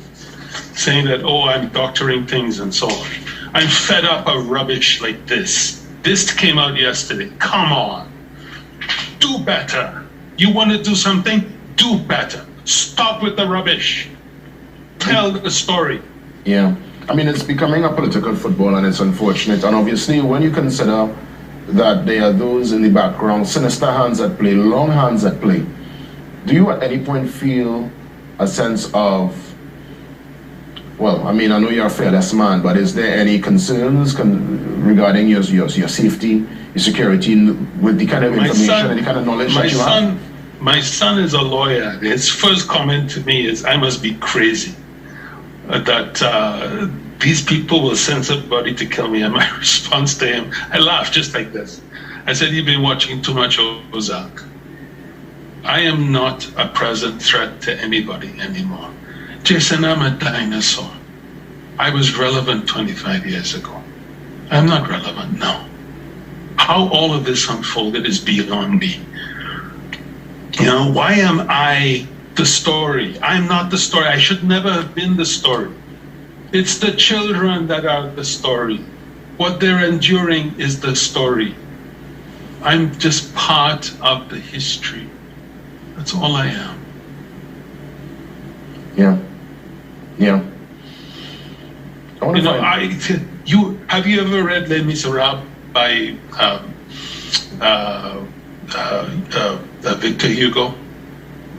saying that, oh, I'm doctoring things and so on. I'm fed up of rubbish like this. This came out yesterday. Come on. Do better. You want to do something? Do better. Stop with the rubbish. Tell the story. Yeah. I mean, it's becoming a political football, and it's unfortunate. And obviously, when you consider that there are those in the background, sinister hands at play, long hands at play, do you at any point feel a sense of, well, I mean, I know you're a fearless man, but is there any concerns regarding your safety, your security, with the kind of information and the kind of knowledge that you have? My son is a lawyer. His first comment to me is, I must be crazy that these people will send somebody to kill me. And my response to him, I laughed just like this. I said, you've been watching too much Ozark. I am not a present threat to anybody anymore. Jason, I'm a dinosaur. I was relevant 25 years ago. I'm not relevant now. How all of this unfolded is beyond me. You know, why am I the story? I'm not the story. I should never have been the story. It's the children that are the story. What they're enduring is the story. I'm just part of the history. That's all I am. Yeah. Yeah. You know, have you ever read Les Miserables by Victor Hugo?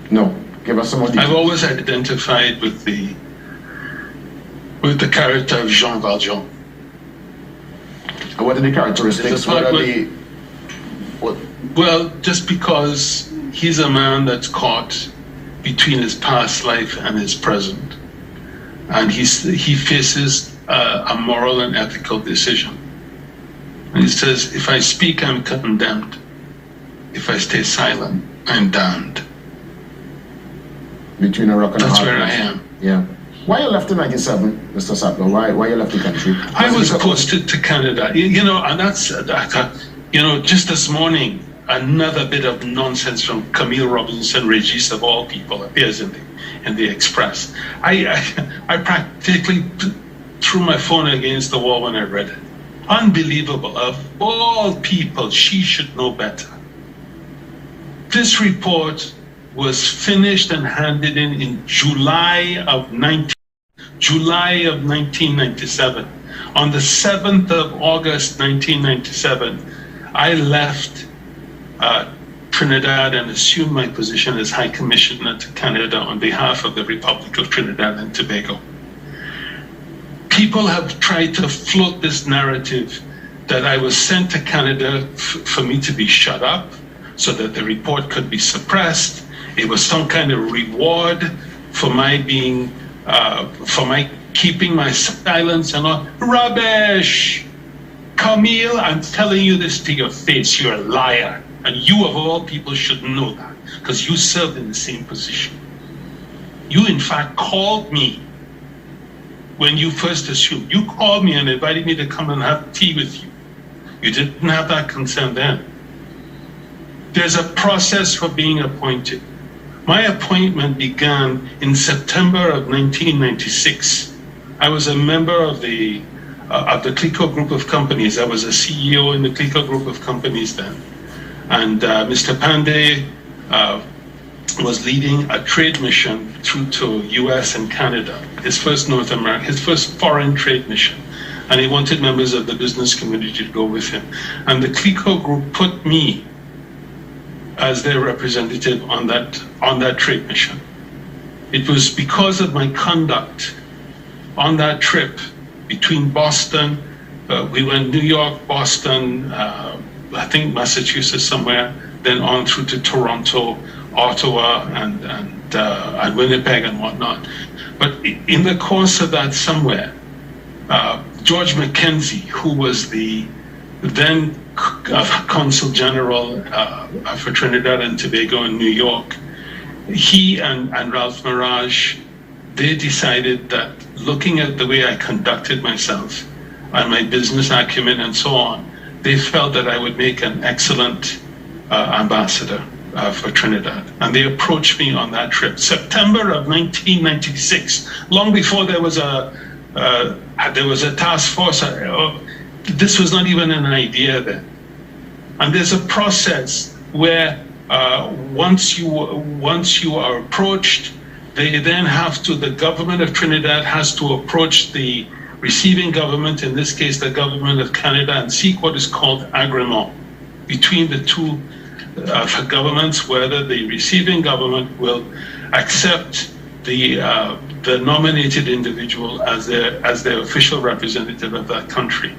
No. Give us some more details. I've always identified with the character of Jean Valjean. What are the characteristics? Well, just because he's a man that's caught between his past life and his present, and he faces a moral and ethical decision. And he says, if I speak, I'm condemned. If I stay silent, I'm damned. Between a rock and a hard place. That's where I am. Yeah. Why you left in 97, Mr. Sapler? Why you left the country? I was posted to Canada. You know, and that's, you know, just this morning, another bit of nonsense from Camille Robinson Regis, of all people, appears in the Express. I practically threw my phone against the wall when I read it. Unbelievable. Of all people, she should know better. This report was finished and handed in July of 1997. On the 7th of August 1997, I left Trinidad and assumed my position as High Commissioner to Canada on behalf of the Republic of Trinidad and Tobago. People have tried to float this narrative that I was sent to Canada for me to be shut up so that the report could be suppressed. It was some kind of reward for my being, for my keeping my silence and all. Rubbish! Camille, I'm telling you this to your face, you're a liar. And you of all people should know that, because you served in the same position. You in fact called me when you first assumed. You called me and invited me to come and have tea with you. You didn't have that consent then. There's a process for being appointed. My appointment began in September of 1996. I was a member of the Clico group of companies. I was a CEO in the Clico group of companies then. And Mr. Pandey was leading a trade mission through to US and Canada, his first North America, his first foreign trade mission. And he wanted members of the business community to go with him. And the Clico group put me as their representative on that trade mission. It was because of my conduct on that trip between Boston, we went New York, Boston, I think Massachusetts somewhere, then on through to Toronto, Ottawa, and Winnipeg and whatnot. But in the course of that somewhere, George Mackenzie, who was the then Consul General for Trinidad and Tobago in New York, he and Ralph Mirage, they decided that looking at the way I conducted myself and my business acumen and so on, they felt that I would make an excellent ambassador for Trinidad. And they approached me on that trip, September of 1996, long before there was a task force. This was not even an idea then. And there's a process where once you are approached, they then have to, the government of Trinidad has to approach the receiving government, in this case the government of Canada, and seek what is called agreement between the two governments, whether the receiving government will accept the nominated individual as their official representative of that country.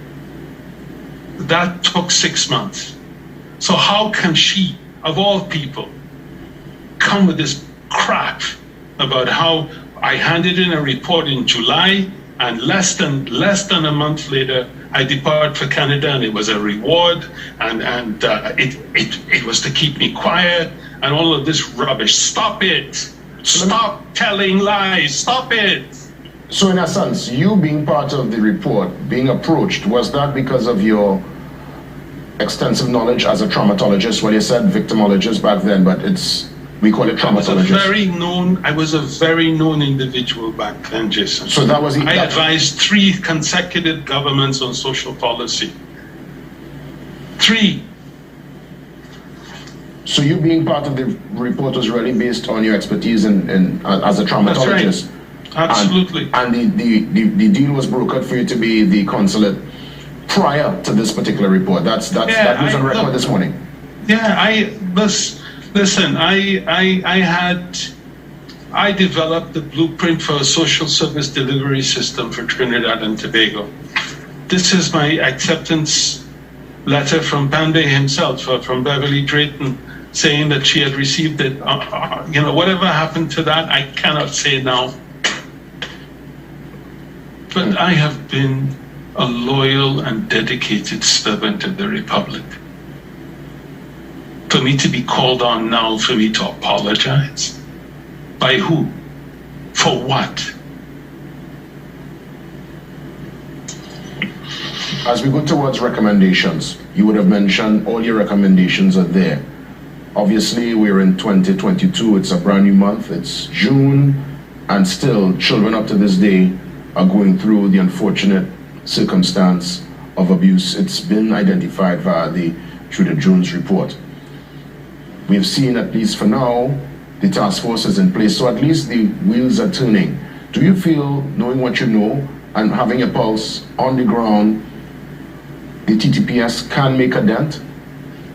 That took 6 months. So how can she, of all people, come with this crap about how I handed in a report in July and less than a month later I depart for Canada, and it was a reward, and it was to keep me quiet and all of this rubbish. Stop it! Stop telling lies! Stop it! So in a sense, you being part of the report, being approached, was that because of your extensive knowledge as a traumatologist? Well, you said victimologist back then, but we call it traumatologist. I was a very known individual back then, Jason. So that was I advised 3 consecutive governments on social policy. 3. So you being part of the report was really based on your expertise as a traumatologist. That's right. Absolutely. And the deal was brokered for you to be the consulate prior to this particular report. That was on record this morning. Yeah, listen, I developed the blueprint for a social service delivery system for Trinidad and Tobago. This is my acceptance letter from Pandey himself, from Beverly Drayton, saying that she had received it. Whatever happened to that, I cannot say now. But I have been a loyal and dedicated servant of the Republic. For me to be called on now, for me to apologize? By who? For what? As we go towards recommendations, you would have mentioned all your recommendations are there. Obviously, we're in 2022, it's a brand new month, it's June, and still children up to this day are going through the unfortunate circumstance of abuse. It's been identified via the Judith Jones report. We've seen, at least for now, the task force is in place, so at least the wheels are turning. Do you feel, knowing what you know and having a pulse on the ground, the TTPS can make a dent?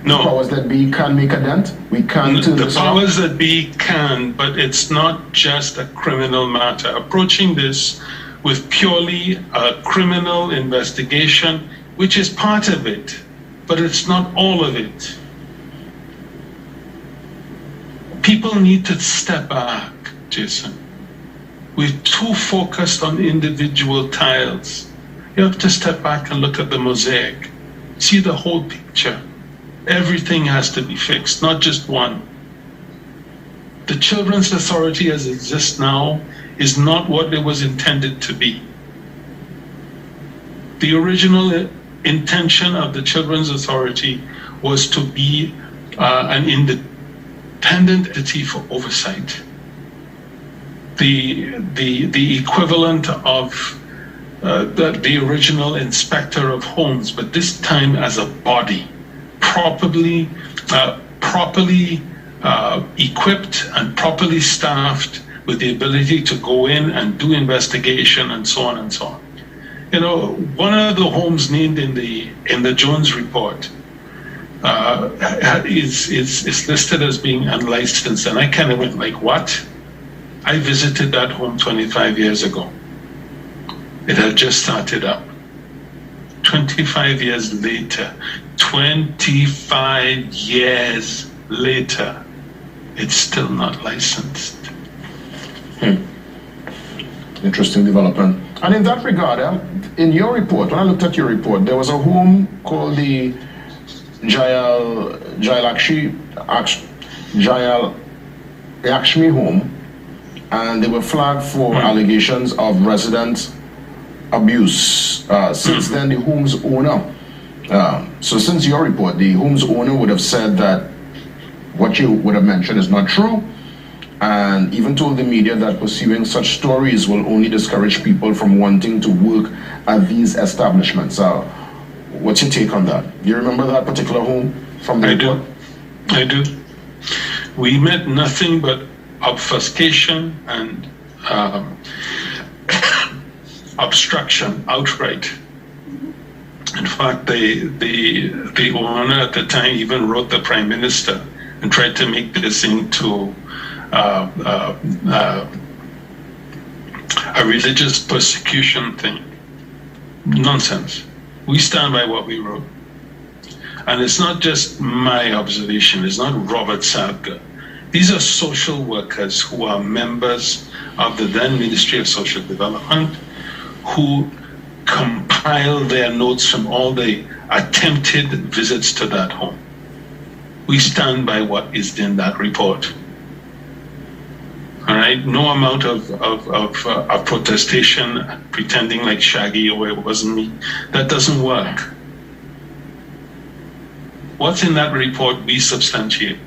No. The powers that be can make a dent? We can turn the this powers that be can, but it's not just a criminal matter. Approaching this with purely a criminal investigation, which is part of it, but it's not all of it. People need to step back, Jason. We're too focused on individual tiles. You have to step back and look at the mosaic. See the whole picture. Everything has to be fixed, not just one. The Children's Authority as it exists now is not what it was intended to be. The original intention of the Children's Authority was to be an independent entity for oversight. The equivalent of the original inspector of homes, but this time as a body, properly equipped and properly staffed with the ability to go in and do investigation and so on and so on. You know, one of the homes named in the Jones report is listed as being unlicensed, and I kind of went like, what? I visited that home 25 years ago. It had just started up. 25 years later, 25 years later, it's still not licensed. Interesting development. And in that regard, in your report, when I looked at your report, there was a home called the Lakshmi home, and they were flagged for allegations of resident abuse. Since then, the home's owner, so since your report, the home's owner would have said that what you would have mentioned is not true, and even told the media that pursuing such stories will only discourage people from wanting to work at these establishments. What's your take on that? Do you remember that particular home from the report? I do. We meant nothing but obfuscation and obstruction outright. In fact, the owner at the time even wrote the Prime Minister and tried to make this into a religious persecution thing. Nonsense. We stand by what we wrote. And it's not just my observation, it's not Robert Sadger. These are social workers who are members of the then Ministry of Social Development, who compile their notes from all the attempted visits to that home. We stand by what is in that report. All right, no amount of protestation, pretending like Shaggy or it wasn't me, that doesn't work. What's in that report, we substantiate.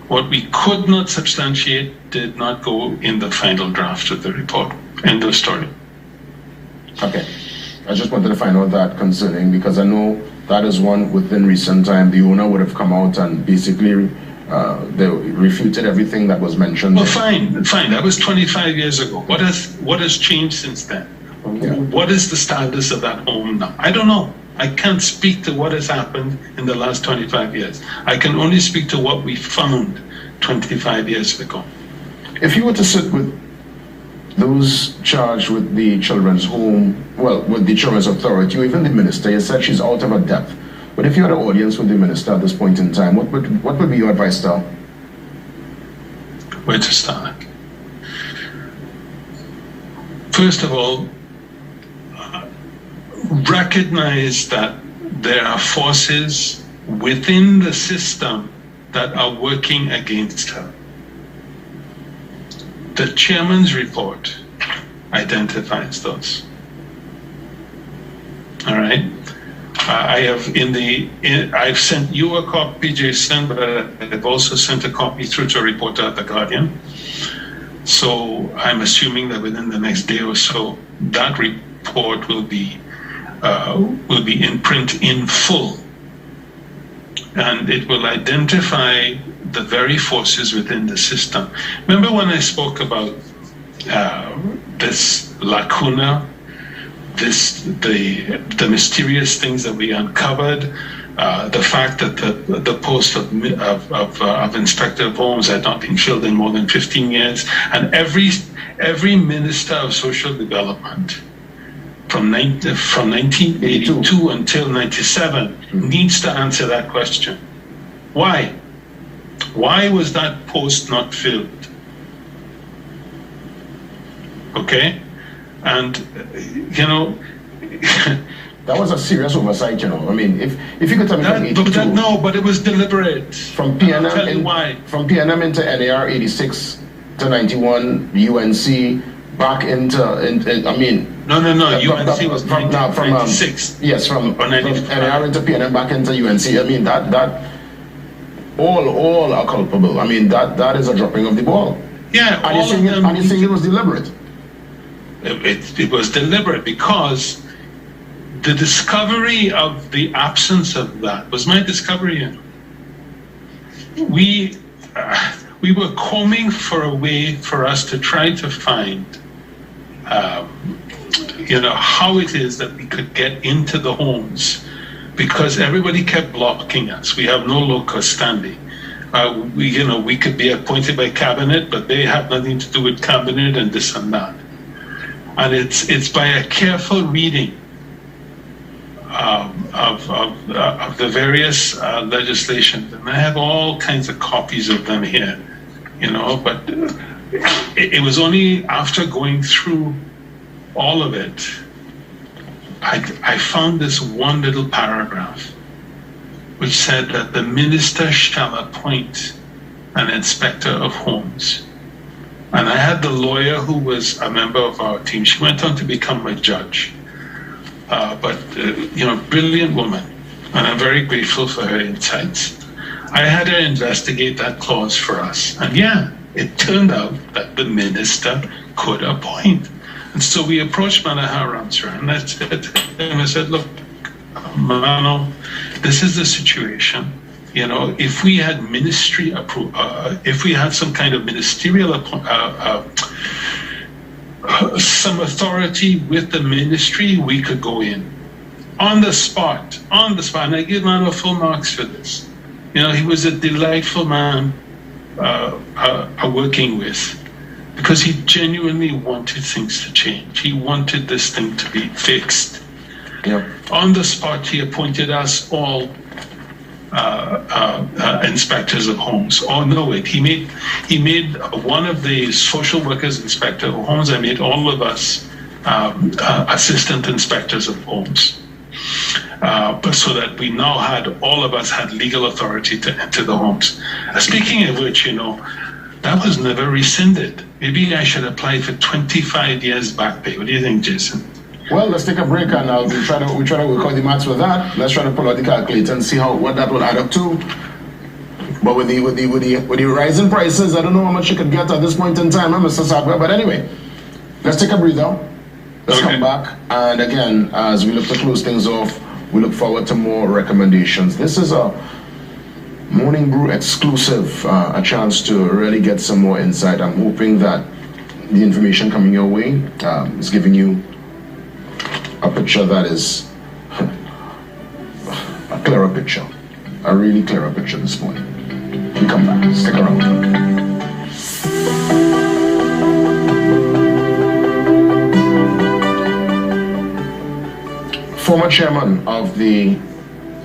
What we could not substantiate did not go in the final draft of the report. End of story. Okay. I just wanted to find out that concerning, because I know that is one within recent time the owner would have come out and basically they refuted everything that was mentioned. Well, fine. That was 25 years ago. What has changed since then? Yeah. What is the status of that home now? I don't know. I can't speak to what has happened in the last 25 years. I can only speak to what we found 25 years ago. If you were to sit with those charged with the children's home, well, with the Children's Authority, or even the minister, you said she's out of her depth. But if you had an audience with the minister at this point in time, what would be your advice to her? Where to start? First of all, recognize that there are forces within the system that are working against her. The chairman's report identifies those. All right. I've sent you a copy, Jason, but I've also sent a copy through to a reporter at The Guardian. So I'm assuming that within the next day or so, that report will be in print in full. And it will identify the very forces within the system. Remember when I spoke about this lacuna, the mysterious things that we uncovered, the fact that the post of Inspector of Homes had not been filled in more than 15 years, and every Minister of Social Development from 1982 until 97 needs to answer that question. Why? Why was that post not filled? Okay? And, you know... that was a serious oversight, you know. I mean, if you could tell me from 82... No, but it was deliberate. From PNM, why. From PNM into NAR 86 to 91, UNC, back into, I mean... No, UNC was from 96. Yes, from NAR into PNM back into UNC. I mean, that all are culpable. I mean, that is a dropping of the ball. Yeah, and you think it was deliberate? It was deliberate because the discovery of the absence of that was my discovery. We were combing for a way for us to try to find, how it is that we could get into the homes, because everybody kept blocking us. We have no locus standi. We could be appointed by cabinet, but they have nothing to do with cabinet and this and that. And it's by a careful reading of the various legislation, and I have all kinds of copies of them here, but it was only after going through all of it, I found this one little paragraph which said that the minister shall appoint an inspector of homes. And I had the lawyer who was a member of our team. She went on to become a judge. Brilliant woman, and I'm very grateful for her insights. I had her investigate that clause for us, and it turned out that the minister could appoint. And so we approached Manaha Ramsar, and I said, look, Mano, this is the situation. If we had ministry approval, if we had some kind of ministerial some authority with the ministry, we could go in on the spot. And I give Mano full marks for this. He was a delightful man working with, because he genuinely wanted things to change. He wanted this thing to be fixed. Yep. On the spot, he appointed us all inspectors of homes. He made one of the social workers inspector of homes. I made all of us assistant inspectors of homes, but so that we now all of us had legal authority to enter the homes. Speaking of which, that was never rescinded. Maybe I should apply for 25 years back pay. What do you think, Jason? Well, let's take a break, and we try to work out the maths with that. Let's try to pull out the calculator and see what that will add up to. But with the rising prices, I don't know how much you could get at this point in time, Mr. Sagwa. But anyway, let's take a breather. Let's come back, and again, as we look to close things off, we look forward to more recommendations. This is a Morning Brew exclusive, a chance to really get some more insight. I'm hoping that the information coming your way is giving you a picture that is a clearer picture, a really clearer picture this morning. We come back. Stick around. Former chairman of the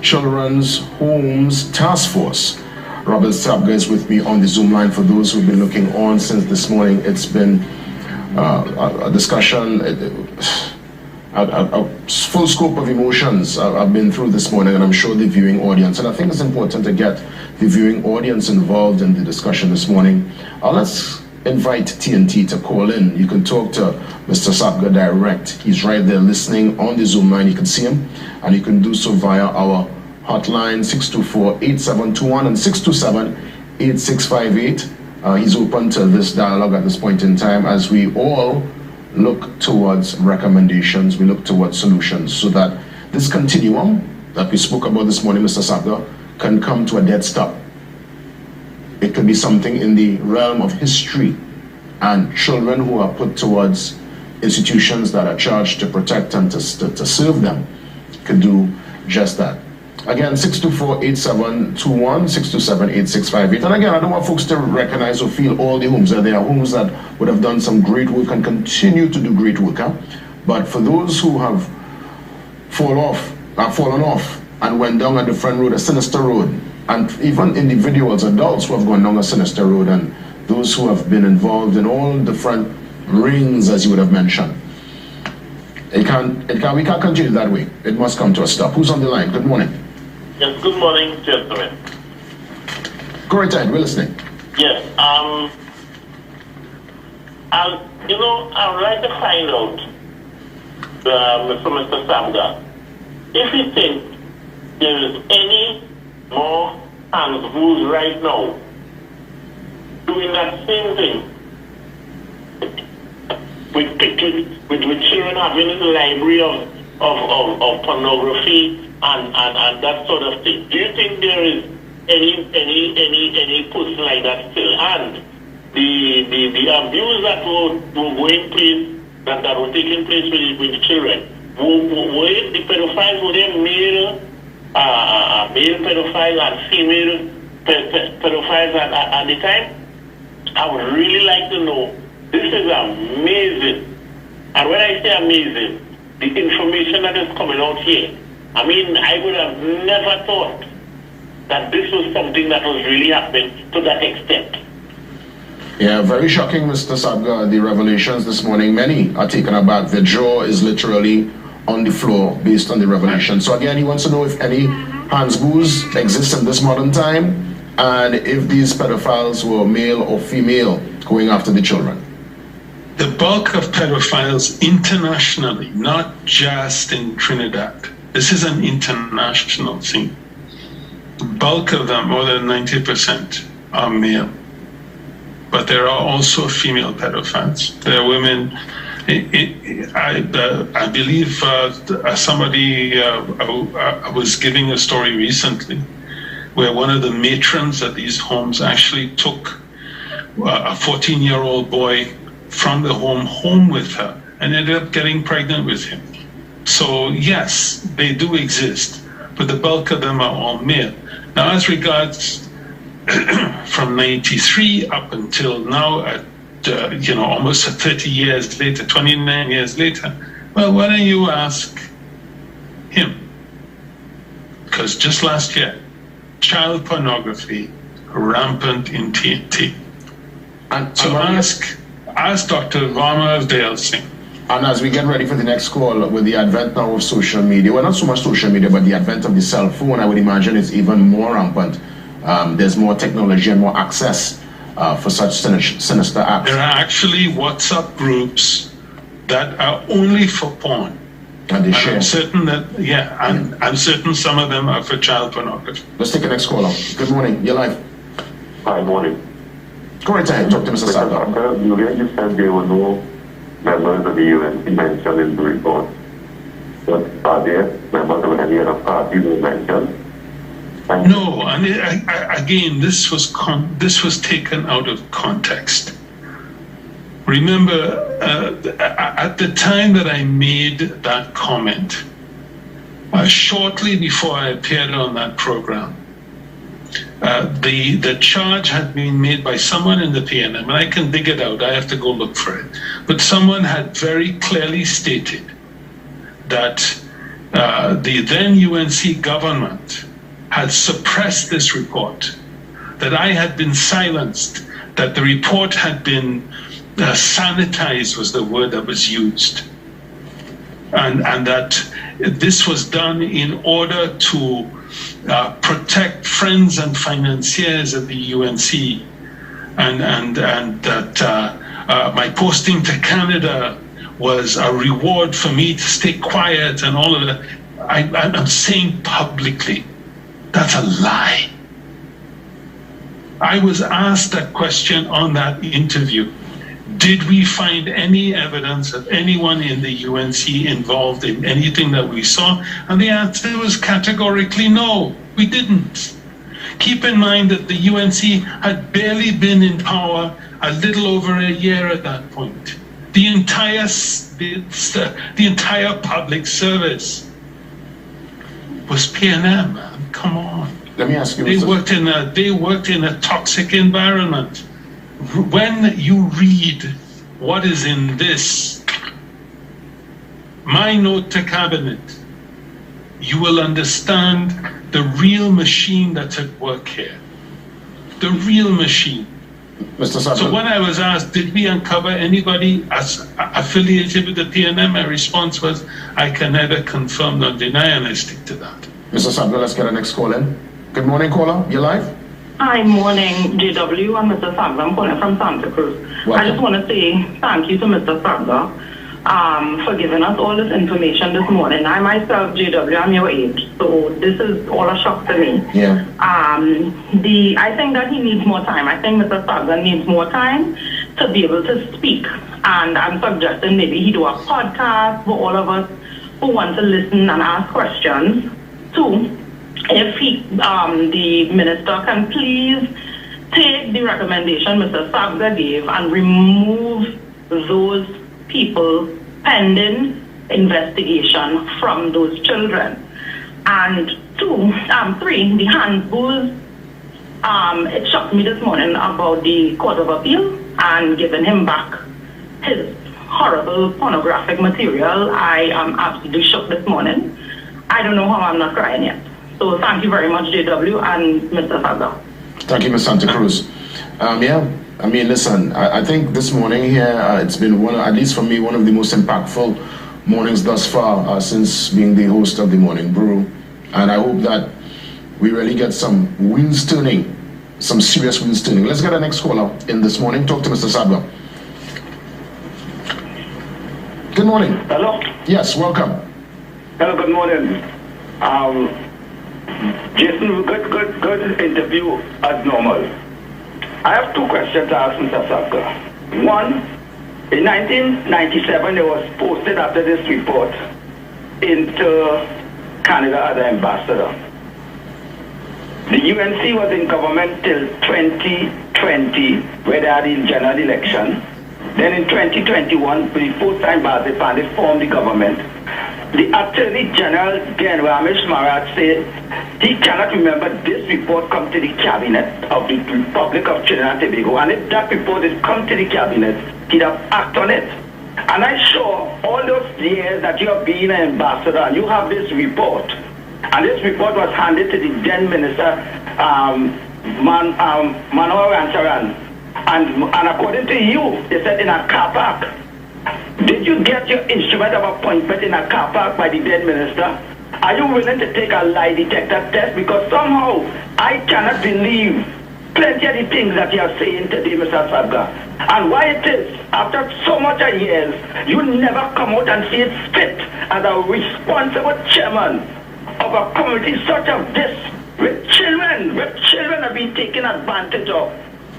Children's Homes Task Force, Robert Sapga, is with me on the Zoom line. For those who've been looking on since this morning, it's been a discussion, a full scope of emotions I've been through this morning, and I'm sure the viewing audience, and I think it's important to get the viewing audience involved in the discussion this morning. Let's invite TNT to call in. You can talk to Mr. Sapga direct. He's right there listening on the Zoom line. You can see him, and you can do so via our hotline 624-8721 and 627-8658. He's open to this dialogue at this point in time as we all look towards recommendations, we look towards solutions, so that this continuum that we spoke about this morning, Mr. Sapga, can come to a dead stop. It could be something in the realm of history, and children who are put towards institutions that are charged to protect and to serve them could do just that. Again, 624-8721, 627-8658. And again, I don't want folks to recognize or feel all the homes. There are homes that would have done some great work and continue to do great work. But for those who have fallen off and went down a different road, a sinister road, and even individuals, adults who have gone down a sinister road, and those who have been involved in all different rings, as you would have mentioned, we can't continue that way. It must come to a stop. Who's on the line? Good morning. Yes, good morning, gentlemen. Go right ahead, we're listening. Yes, I would like to find out from Mr. Sabga if he thinks there is any more hands who's right now doing that same thing with children having in the library of pornography and that sort of thing. Do you think there is any person like that still? And the abuse that were going place that were taking place with the children, were it the pedophiles, were they male pedophiles and female pedophiles at the time? I would really like to know. This is amazing. And when I say amazing, the information that is coming out here, I mean, I would have never thought that this was something that was really happening to that extent. Yeah, very shocking, Mr. Sabga, the revelations this morning. Many are taken aback. The jaw is literally on the floor based on the revelation. So again, he wants to know if any hands goos exist in this modern time and if these pedophiles were male or female going after the children. The bulk of pedophiles internationally, not just in Trinidad, this is an international thing. The bulk of them, more than 90%, are male. But there are also female pedophiles. There are women. I believe somebody I was giving a story recently where one of the matrons at these homes actually took a 14-year-old boy from the home with her and ended up getting pregnant with him. So yes, they do exist, but the bulk of them are all male. Now, as regards from 93 up until now, at almost 30 years later, 29 years later, well, why don't you ask him? Because just last year, child pornography rampant in TNT. And so ask Dr. Varma of Dale Singh. And as we get ready for the next call, with the advent now of social media, well, not so much social media, but the advent of the cell phone, I would imagine it's even more rampant. There's more technology and more access for such sinister acts. There are actually WhatsApp groups that are only for porn. And they share. I'm certain that, I'm certain some of them are for child pornography. Let's take the next caller. Good morning. You're live. Hi, morning. Go right ahead. Talk to Mr. Sabga. Julia, you said there were no members of the UN mentioned in the report. But are there members of any other party who mentioned? No, and again, this was taken out of context. Remember, at the time that I made that comment, shortly before I appeared on that program, the charge had been made by someone in the PNM, and I can dig it out, I have to go look for it. But someone had very clearly stated that the then UNC government had suppressed this report, that I had been silenced, that the report had been sanitized was the word that was used, and that this was done in order to protect friends and financiers of the UNC, and that my posting to Canada was a reward for me to stay quiet and all of that. I'm saying publicly, that's a lie. I was asked that question on that interview. Did we find any evidence of anyone in the UNC involved in anything that we saw? And the answer was categorically no, we didn't. Keep in mind that the UNC had barely been in power a little over a year at that point. The entire public service was PNM, man. Come on. Let me ask you. They worked in a toxic environment. When you read what is in this, my note to cabinet, you will understand the real machine that's at work here. The real machine. Mr. Sabga. So when I was asked, did we uncover anybody as affiliated with the PNM, my response was, I can neither confirm nor deny, and I stick to that. Mr. Sabga, let's get our next call in. Good morning, caller. You're live. Hi, morning, JW. I'm Mr. Sabga. I'm calling from Santa Cruz. Welcome. I just want to say thank you to Mr. Sabga for giving us all this information this morning. I myself, JW, I'm your age, so this is all a shock to me. Yeah. I think that he needs more time. I think Mr. Sabga needs more time to be able to speak. And I'm suggesting maybe he do a podcast for all of us who want to listen and ask questions. Two, if the minister can please take the recommendation Mr. Sabga gave and remove those people pending investigation from those children. And three, the handbulls. It shocked me this morning about the Court of Appeal and giving him back his horrible pornographic material. I am absolutely shocked this morning. I don't know how I'm not crying yet. So thank you very much, JW and Mr. Sabga. Thank you, Ms. Santa Cruz. Yeah, I mean, listen, I think this morning here, it's been at least for me, one of the most impactful mornings thus far since being the host of the Morning Brew. And I hope that we really get some wheels turning, some serious wheels turning. Let's get our next caller in this morning. Talk to Mr. Sabga. Good morning. Hello? Yes, welcome. Hello, good morning. Jason, good interview as normal. I have two questions to ask Mr. Sabga. One, in 1997, it was posted after this report into Canada as an ambassador. The UNC was in government till 2020, where they had the general election. Then in 2021, for the first time, they formed the government. The Attorney General, again, Ramesh Maharaj, said he cannot remember this report come to the cabinet of the Republic of Trinidad and Tobago. And if that report had come to the cabinet, he'd have acted on it. And I'm sure all those years that you have been an ambassador and you have this report, and this report was handed to the then minister, Manohar Rancharan. And according to you, they said in a car park. Did you get your instrument of appointment in a car park by the then minister? Are you willing to take a lie detector test? Because somehow I cannot believe plenty of the things that you are saying today, Mr. Sabga. And why it is, after so much years, you never come out and see it fit as a responsible chairman of a community such as this, with children have been taken advantage of.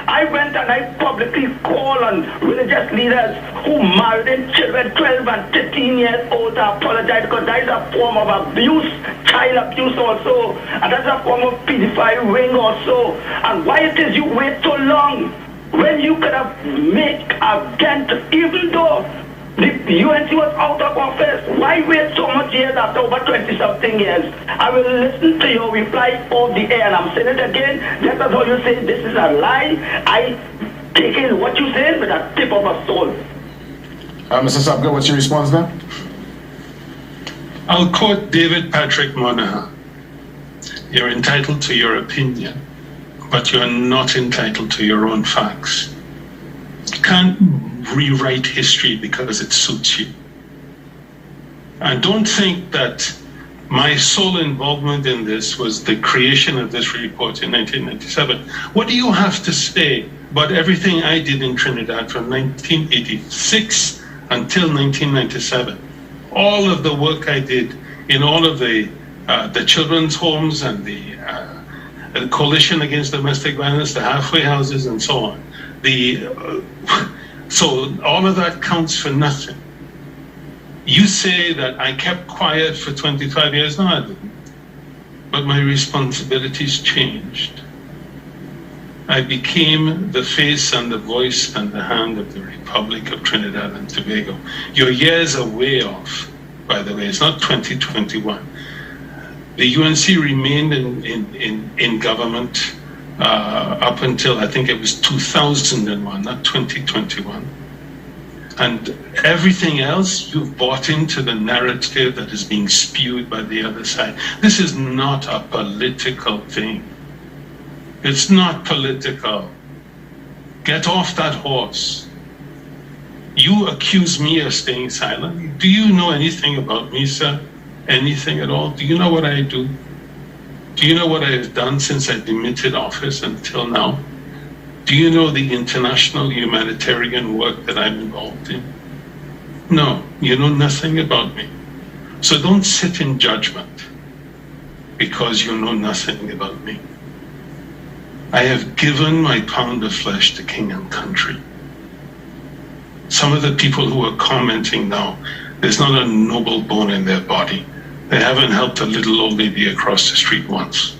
I went and I publicly called on religious leaders who married in children 12 and 13 years old to apologize, because that is a form of abuse, child abuse also, and that's a form of pedophile ring also. And why it is you wait so long when you could have made a dent, even though the UNC was out of office? Why wait so much years after over 20-something years? I will listen to your reply off the air, and I'm saying it again, just as how you say this is a lie. I take in what you say with a tip of a soul. Mr. Sabga, what's your response then? I'll quote David Patrick Monahan. You're entitled to your opinion, but you're not entitled to your own facts. You can't rewrite history because it suits you. And don't think that my sole involvement in this was the creation of this report in 1997. What do you have to say about everything I did in Trinidad from 1986 until 1997? All of the work I did in all of the children's homes and the coalition against domestic violence, the halfway houses, and so on. So all of that counts for nothing. You say that I kept quiet for 25 years. No, I didn't. But my responsibilities changed. I became the face and the voice and the hand of the Republic of Trinidad and Tobago. Your years are way off, by the way. It's not 2021. The UNC remained in government up until, I think it was 2001, not 2021. And everything else, you've bought into the narrative that is being spewed by the other side. This is not a political thing. It's not political. Get off that horse. You accuse me of staying silent. Do you know anything about me, sir? Anything at all? Do you know what I do? Do Do you know what I have done since I demitted office until now? Do you know the international humanitarian work that I'm involved in? No, you know nothing about me. So don't sit in judgment because you know nothing about me. I have given my pound of flesh to king and country. Some of the people who are commenting now, there's not a noble bone in their body. They haven't helped a little old lady across the street once.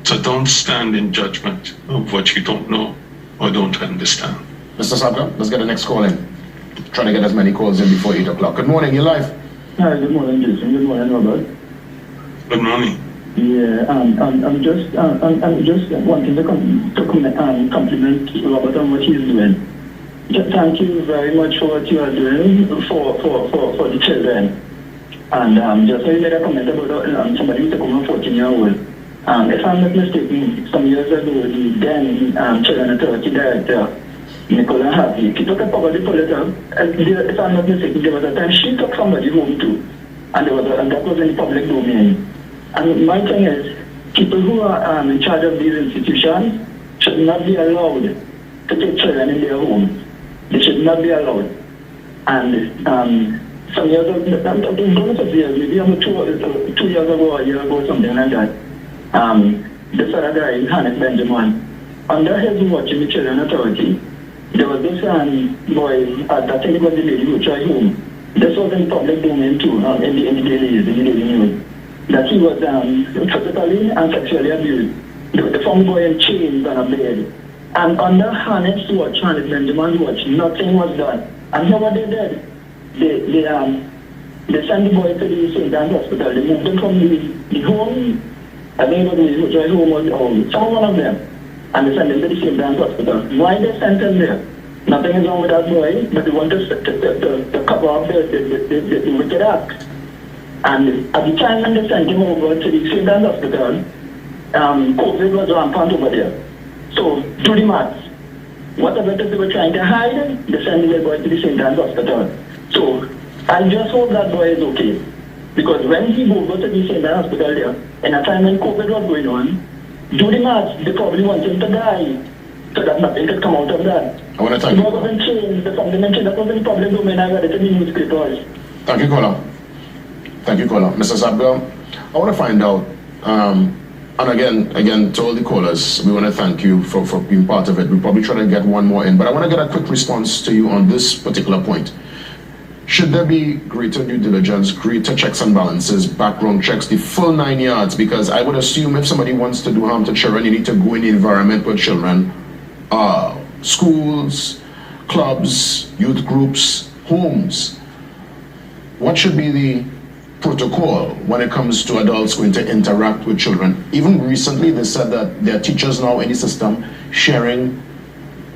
So don't stand in judgment of what you don't know or don't understand. Mr. Sabga, let's get the next call in. Trying to get as many calls in before 8 o'clock. Good morning, you're live. Hi, good morning, Jason. Good morning, Robert. Good morning. Yeah, I'm just wanting to compliment Robert on what he's doing. Thank you very much for what you are doing for the children. And just so you made a comment about somebody who took over 14-year-old. If I'm not mistaken, some years ago, the then Children Authority Director, Nicola Harvey, he took a probably political. If I'm not mistaken, there was a time she took somebody home too, and that was in the public domain. And my thing is, people who are in charge of these institutions should not be allowed to take children in their homes. They should not be allowed. And some years ago, maybe about 2 years ago or a year ago, something like that, this other guy, Hannes Benjamin, under his watch in the Children Authority, there was this boy, I think it was the lady who tried home. This was in public domain too, in the daily news, that he was physically and sexually abused. They found the boy in chains on a bed. And under Hannes watch, Hannes Benjamin's watch, nothing was done. And you know what they did? They sent the boy to the St. Anne's Hospital. They moved him from the home, I think it was the home or some one of them. And they sent him to the St. Anne's Hospital. Why they sent him there? Nothing is wrong with that boy, but they want to cover up the wicked act. And at the time when they sent him over to the St. Anne's Hospital, COVID was rampant over there. So, do the maths. Whatever they were trying to hide, they sent the boy to the St. Anne's Hospital. So, I just hope that boy is okay. Because when he moved over to the St. Anne's Hospital there, in a time when COVID was going on, do the maths, they probably want him to die. So that nothing could come out of that. I want to thank you. That wasn't changed, the mention that was in the public domain, I read it in the newspapers. Thank you, caller. Thank you, caller. Mr. Sabga, I want to find out, and again, to all the callers, we want to thank you for being part of it. We'll probably try to get one more in, but I want to get a quick response to you on this particular point. Should there be greater due diligence, greater checks and balances, background checks, the full 9 yards? Because I would assume if somebody wants to do harm to children, you need to go in the environment where children are. Schools, clubs, youth groups, homes. What should be the protocol when it comes to adults going to interact with children? Even recently, they said that there are teachers now in the system sharing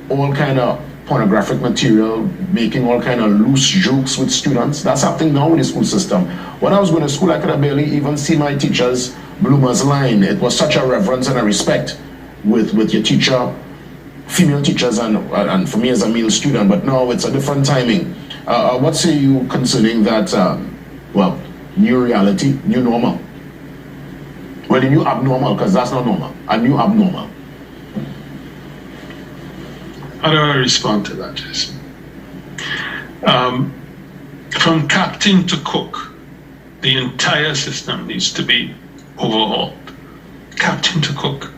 all kind of pornographic material, making all kind of loose jokes with students. That's happening now in the school system. When I was going to school, I could barely even see my teacher's bloomer's line. It was such a reverence and a respect with your teacher, female teachers, and for me as a male student, but now it's a different timing. What say you concerning that, new reality, new normal? Well, the new abnormal, because that's not normal, a new abnormal. How do I respond to that, Jason? From captain to cook, the entire system needs to be overhauled. Captain to cook.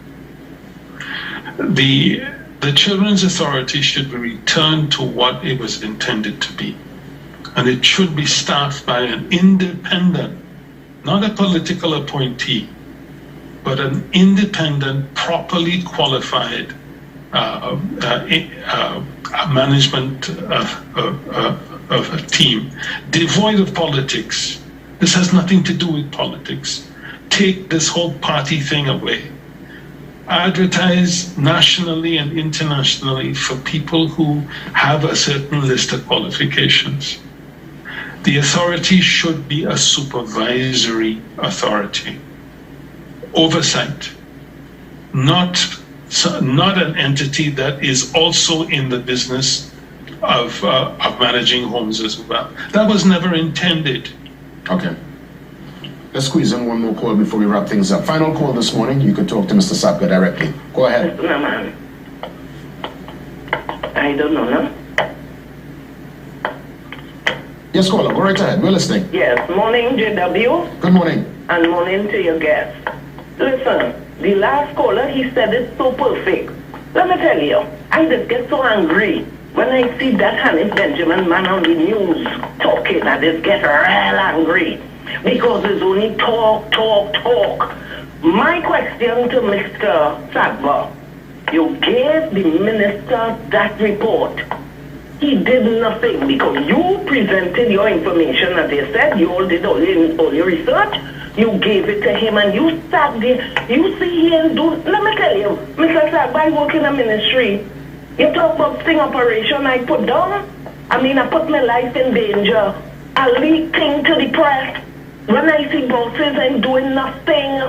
The Children's Authority should be returned to what it was intended to be. And it should be staffed by an independent, not a political appointee, but an independent, properly qualified management of a team, devoid of politics. This has nothing to do with politics. Take this whole party thing away. Advertise nationally and internationally for people who have a certain list of qualifications. The authority should be a supervisory authority. Oversight, not an entity that is also in the business of managing homes as well. That was never intended. Okay. Let's squeeze in one more call before we wrap things up. Final call this morning. You can talk to Mr. Sapka directly. Go ahead. No, man. I don't know, no? Yes, caller. Go right ahead. We're listening. Yes. Morning, JW. Good morning. And morning to your guest. Listen, the last caller, he said it so perfect. Let me tell you, I just get so angry when I see that Hannes Benjamin man on the news talking. I just get real angry because it's only talk. My question to Mr. Sagba, you gave the minister that report. He did nothing because you presented your information, as they said, you all did all your research. You gave it to him and you sat there. You see him do. Let me tell you, Mr. Sagba, I work in a ministry. You talk about sting operation I put down. I mean, I put my life in danger. I leak things to the press. When I see bosses and doing nothing,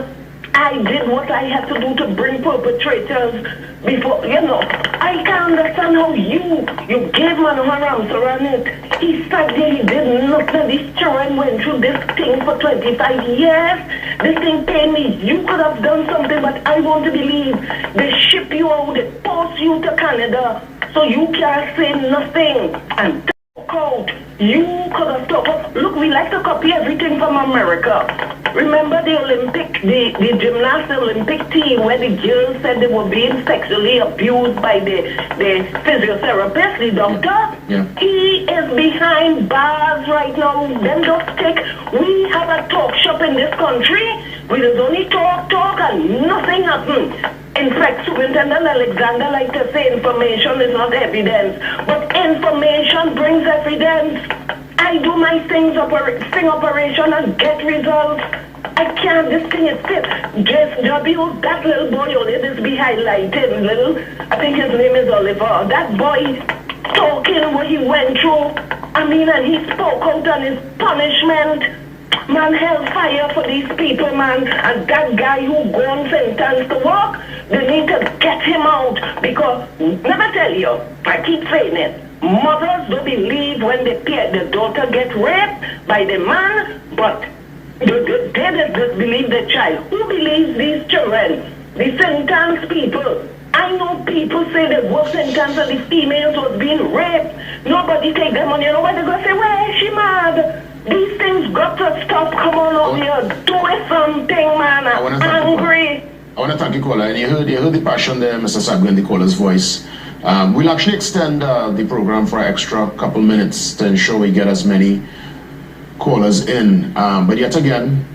I did what I had to do to bring perpetrators before, I can't understand how you gave man her answer on it. He sat there, he did nothing. This children went through this thing for 25 years. This thing paid me. You could have done something, but I want to believe they ship you out, they post you to Canada, so you can't say nothing. And talk out. You could have talked. Look, we like to copy everything from America. Remember the Olympic, the gymnast Olympic team where the girls said they were being sexually abused by the physiotherapist, the doctor? Yeah. He is behind bars right now. Them don't take. We have a talk shop in this country. We just only talk and nothing happens. In fact, Superintendent Alexander likes to say information is not evidence, but information brings evidence. I do my sting operation and get results. I can't, this thing is fit. Just W, that little boy only this be highlighted, I think his name is Oliver. That boy talking what he went through. I mean, and he spoke out on his punishment. Man, hellfire for these people, man. And that guy who gone sentenced to work, they need to get him out. Because, let me tell you, I keep saying it, mothers don't believe when the daughter gets raped by the man, but they just believe the child. Who believes these children? The sentenced people. I know people say the work sentence of the females was being raped. Nobody take them on. You know what they're going to say? Well, she mad. These things got to stop. Come on over here. Do something, man. I'm angry. I want to thank you, caller. And you heard the passion there, Mr. Sagba, in the caller's voice. We'll actually extend the program for an extra couple minutes to ensure we get as many callers in. But yet again,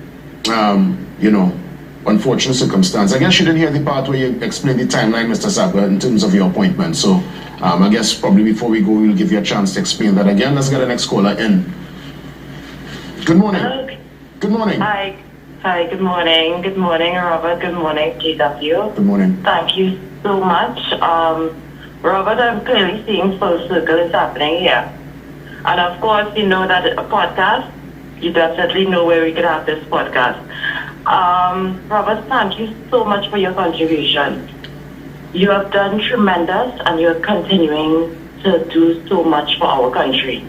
unfortunate circumstance. I guess you didn't hear the part where you explained the timeline, Mr. Sagba, in terms of your appointment. So I guess probably before we go, we'll give you a chance to explain that again. Let's get the next caller in. Good morning. Hello. Good morning. Hi, good morning. Good morning, Robert. Good morning, GW. Good morning. Thank you so much. Robert, I'm clearly seeing full circle is happening here. And of course, you know that a podcast, you definitely know where we could have this podcast. Robert, thank you so much for your contribution. You have done tremendous and you're continuing to do so much for our country.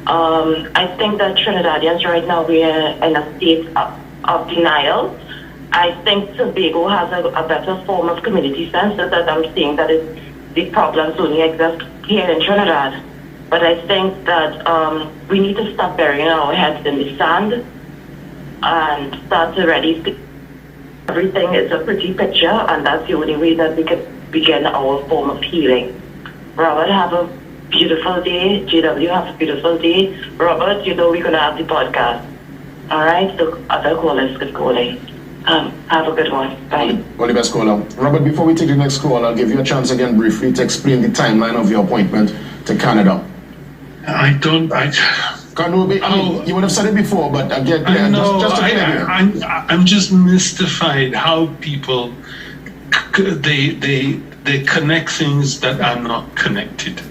I think that Trinidadians right now, we are in a state of denial. I think Tobago has a better form of community sense that I'm seeing that the problems only exist here in Trinidad. But I think that we need to stop burying our heads in the sand and start to really see everything is a pretty picture, and that's the only way that we can begin our form of healing. Robert, have a beautiful day. JW, have a beautiful day. Robert, you know we're going to have the podcast. All right? So other callers could call in. Have a good one. Bye. All the best, caller. Robert, before we take the next call, I'll give you a chance again briefly to explain the timeline of your appointment to Canada. You would have said it before, but again, just to clear you. I'm just mystified how people they connect things that are not connected.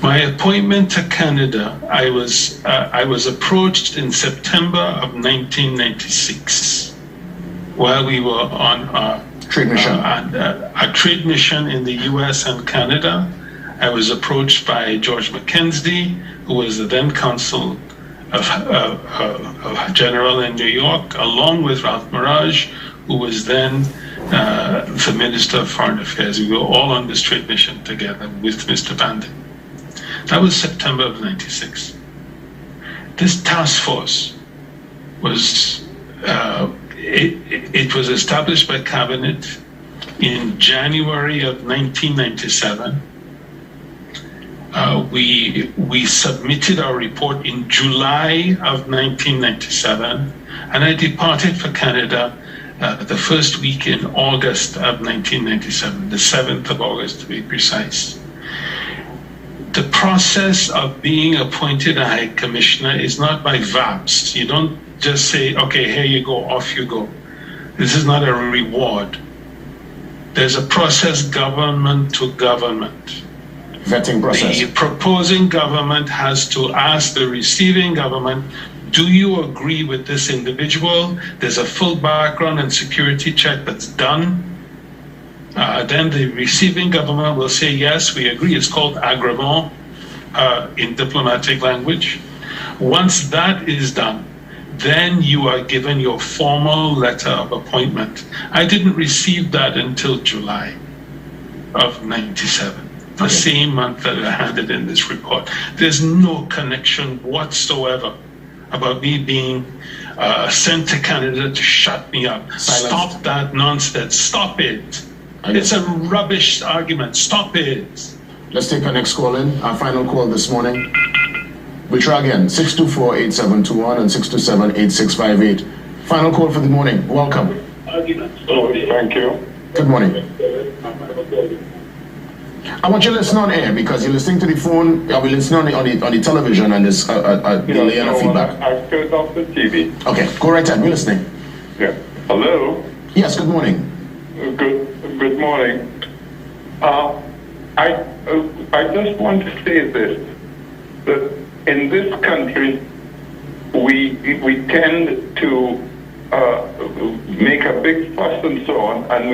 My appointment to Canada, I was approached in September of 1996, while we were on a trade mission. A trade mission in the U.S. and Canada. I was approached by George McKenzie, who was the then consul a general in New York, along with Ralph Mirage, who was then the Minister of Foreign Affairs. We were all on this trade mission together with Mr. Bandit. That was September of '96. This task force was, it was established by Cabinet in January of 1997. We submitted our report in July of 1997, and I departed for Canada the first week in August of 1997, the 7th of August to be precise. The process of being appointed a High Commissioner is not by VAPs. You don't just say, okay, here you go, off you go. This is not a reward. There's a process, government to government. Vetting process. The proposing government has to ask the receiving government, do you agree with this individual? There's a full background and security check that's done. Then the receiving government will say, yes, we agree. It's called agrément in diplomatic language. Once that is done, then you are given your formal letter of appointment. I didn't receive that until July of '97, the same month that I handed in this report. There's no connection whatsoever about me being sent to Canada to shut me up. Silence. Stop that nonsense. Stop it. It's a rubbish argument. Stop it. Let's take our next call in. Our final call this morning. We try again, 624-8721 and 627-8658. Final call for the morning. Welcome. Thank you. Good morning. I want you to listen on air because you're listening to the phone, you'll be listening on the television, and there's a delay and a feedback. I turned off the TV. Okay, go right ahead. We're listening. Yeah. Hello. Yes, good morning. Good morning. I just want to say this, that in this country, we tend to make a big fuss and so on, and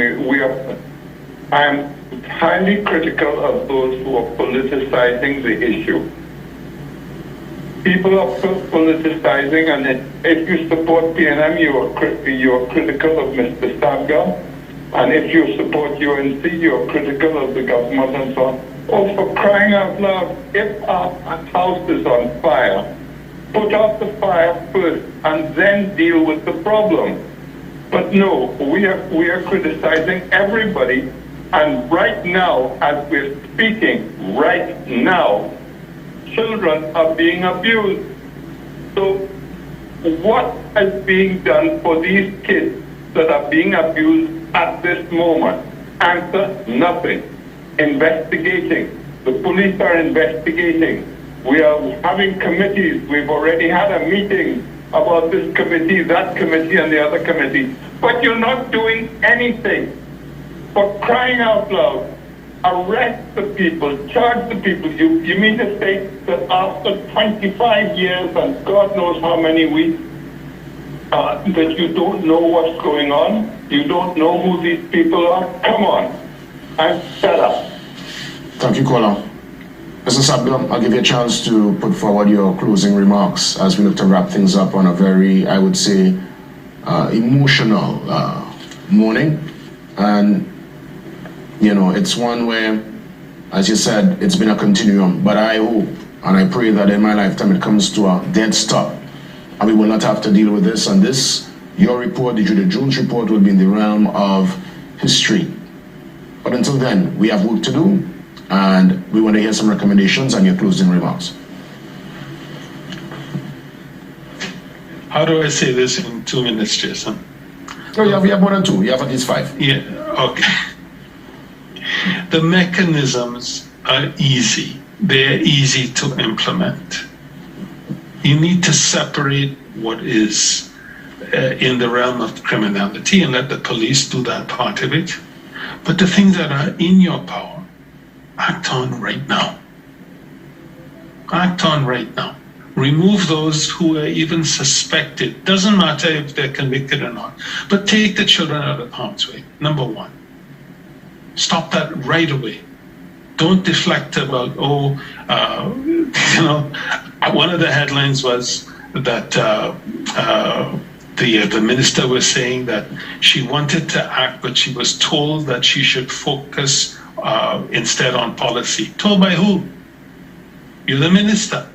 I am highly critical of those who are politicizing the issue. People are politicizing, and if you support PNM, you're critical of Mr. Sabga. And if you support UNC, you're critical of the government and so on. Oh, for crying out loud, if our house is on fire, put out the fire first and then deal with the problem. But no, we are criticizing everybody. And right now, as we're speaking, right now, children are being abused. So what is being done for these kids that are being abused at this moment? Answer, nothing. Investigating. The police are investigating. We are having committees. We've already had a meeting about this committee, that committee, and the other committee. But you're not doing anything. For crying out loud, arrest the people, charge the people. You mean to say that after 25 years and God knows how many weeks, that you don't know what's going on? You don't know who these people are? Come on. I'm fed up. Thank you, caller. Mr. Sabga, I'll give you a chance to put forward your closing remarks as we look to wrap things up on a very, I would say, emotional morning. And, you know, it's one where, as you said, it's been a continuum. But I hope and I pray that in my lifetime it comes to a dead stop. And we will not have to deal with this. And this, your report, the Judith Jones report, will be in the realm of history. But until then, we have work to do. And we want to hear some recommendations and your closing remarks. How do I say this in 2 minutes, Jason? No, you have more than 2. You have at least 5. Yeah, okay. The mechanisms are easy. They're easy to implement. You need to separate what is in the realm of criminality and let the police do that part of it. But the things that are in your power, act on right now. Act on right now. Remove those who are even suspected. Doesn't matter if they're convicted or not. But take the children out of harm's way, number one. Stop that right away. Don't deflect about, one of the headlines was the minister was saying that she wanted to act, but she was told that she should focus instead on policy. Told by who? You're the minister.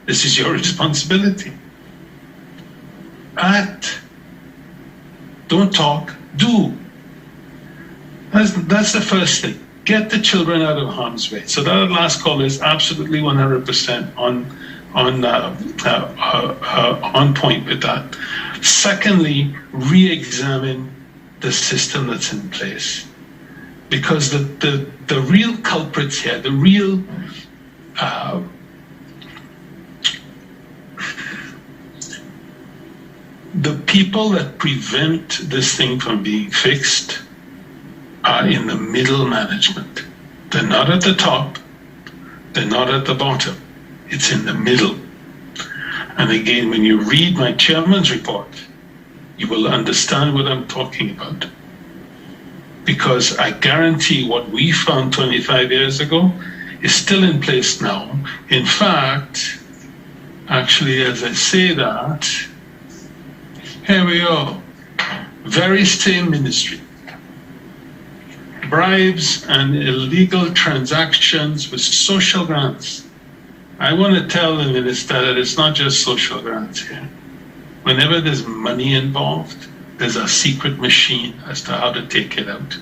This is your responsibility. Act. Don't talk. Do. That's the first thing. Get the children out of harm's way. So that last call is absolutely 100% on point with that. Secondly, re-examine the system that's in place, because the real culprits here, the real the people that prevent this thing from being fixed are in the middle management. They're not at the top, they're not at the bottom. It's in the middle. And again, when you read my chairman's report, you will understand what I'm talking about. Because I guarantee what we found 25 years ago is still in place now. In fact, actually, as I say that, here we go. Very same ministry. Bribes and illegal transactions with social grants. I want to tell the minister that it's not just social grants here. Whenever there's money involved, there's a secret machine as to how to take it out.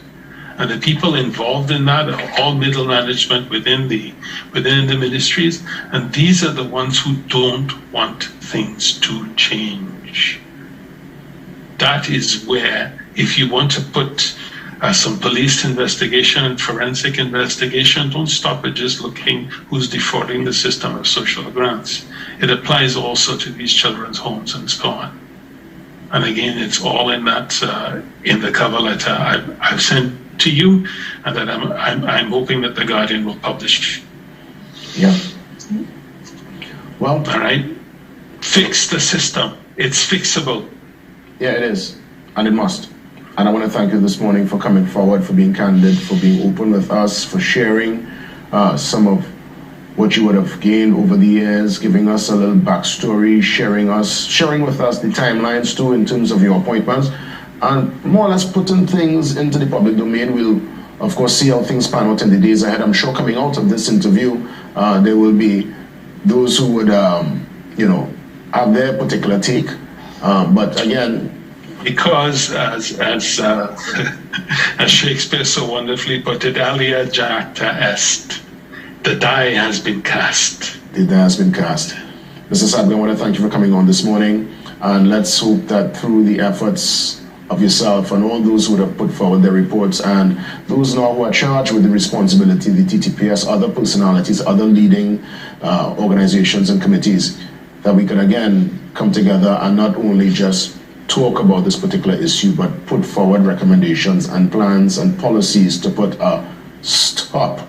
And the people involved in that are all middle management within the ministries, and these are the ones who don't want things to change. That is where, if you want to put some police investigation and forensic investigation, don't stop at just looking who's defrauding the system of social grants. It applies also to these children's homes and so on. And again, it's all in that in the cover letter I've sent to you, and that I'm hoping that the Guardian will publish. Yeah. Well, all right. Fix the system. It's fixable. Yeah, it is, and it must. And I want to thank you this morning for coming forward, for being candid, for being open with us, for sharing some of what you would have gained over the years, giving us a little backstory, sharing with us the timelines too in terms of your appointments, and more or less putting things into the public domain. We'll, of course, see how things pan out in the days ahead. I'm sure coming out of this interview, there will be those who would, have their particular take. But again, because as Shakespeare so wonderfully put it, alia jacta est, the die has been cast. The die has been cast. Mr. Sadler, I want to thank you for coming on this morning, and let's hope that through the efforts of yourself and all those who would have put forward their reports, and those now who are charged with the responsibility, the TTPS, other personalities, other leading organizations and committees, that we can again come together and not only just talk about this particular issue, but put forward recommendations and plans and policies to put a stop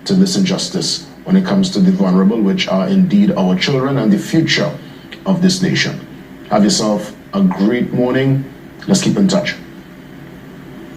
to this injustice when it comes to the vulnerable, which are indeed our children and the future of this nation. Have yourself a great morning. Let's keep in touch.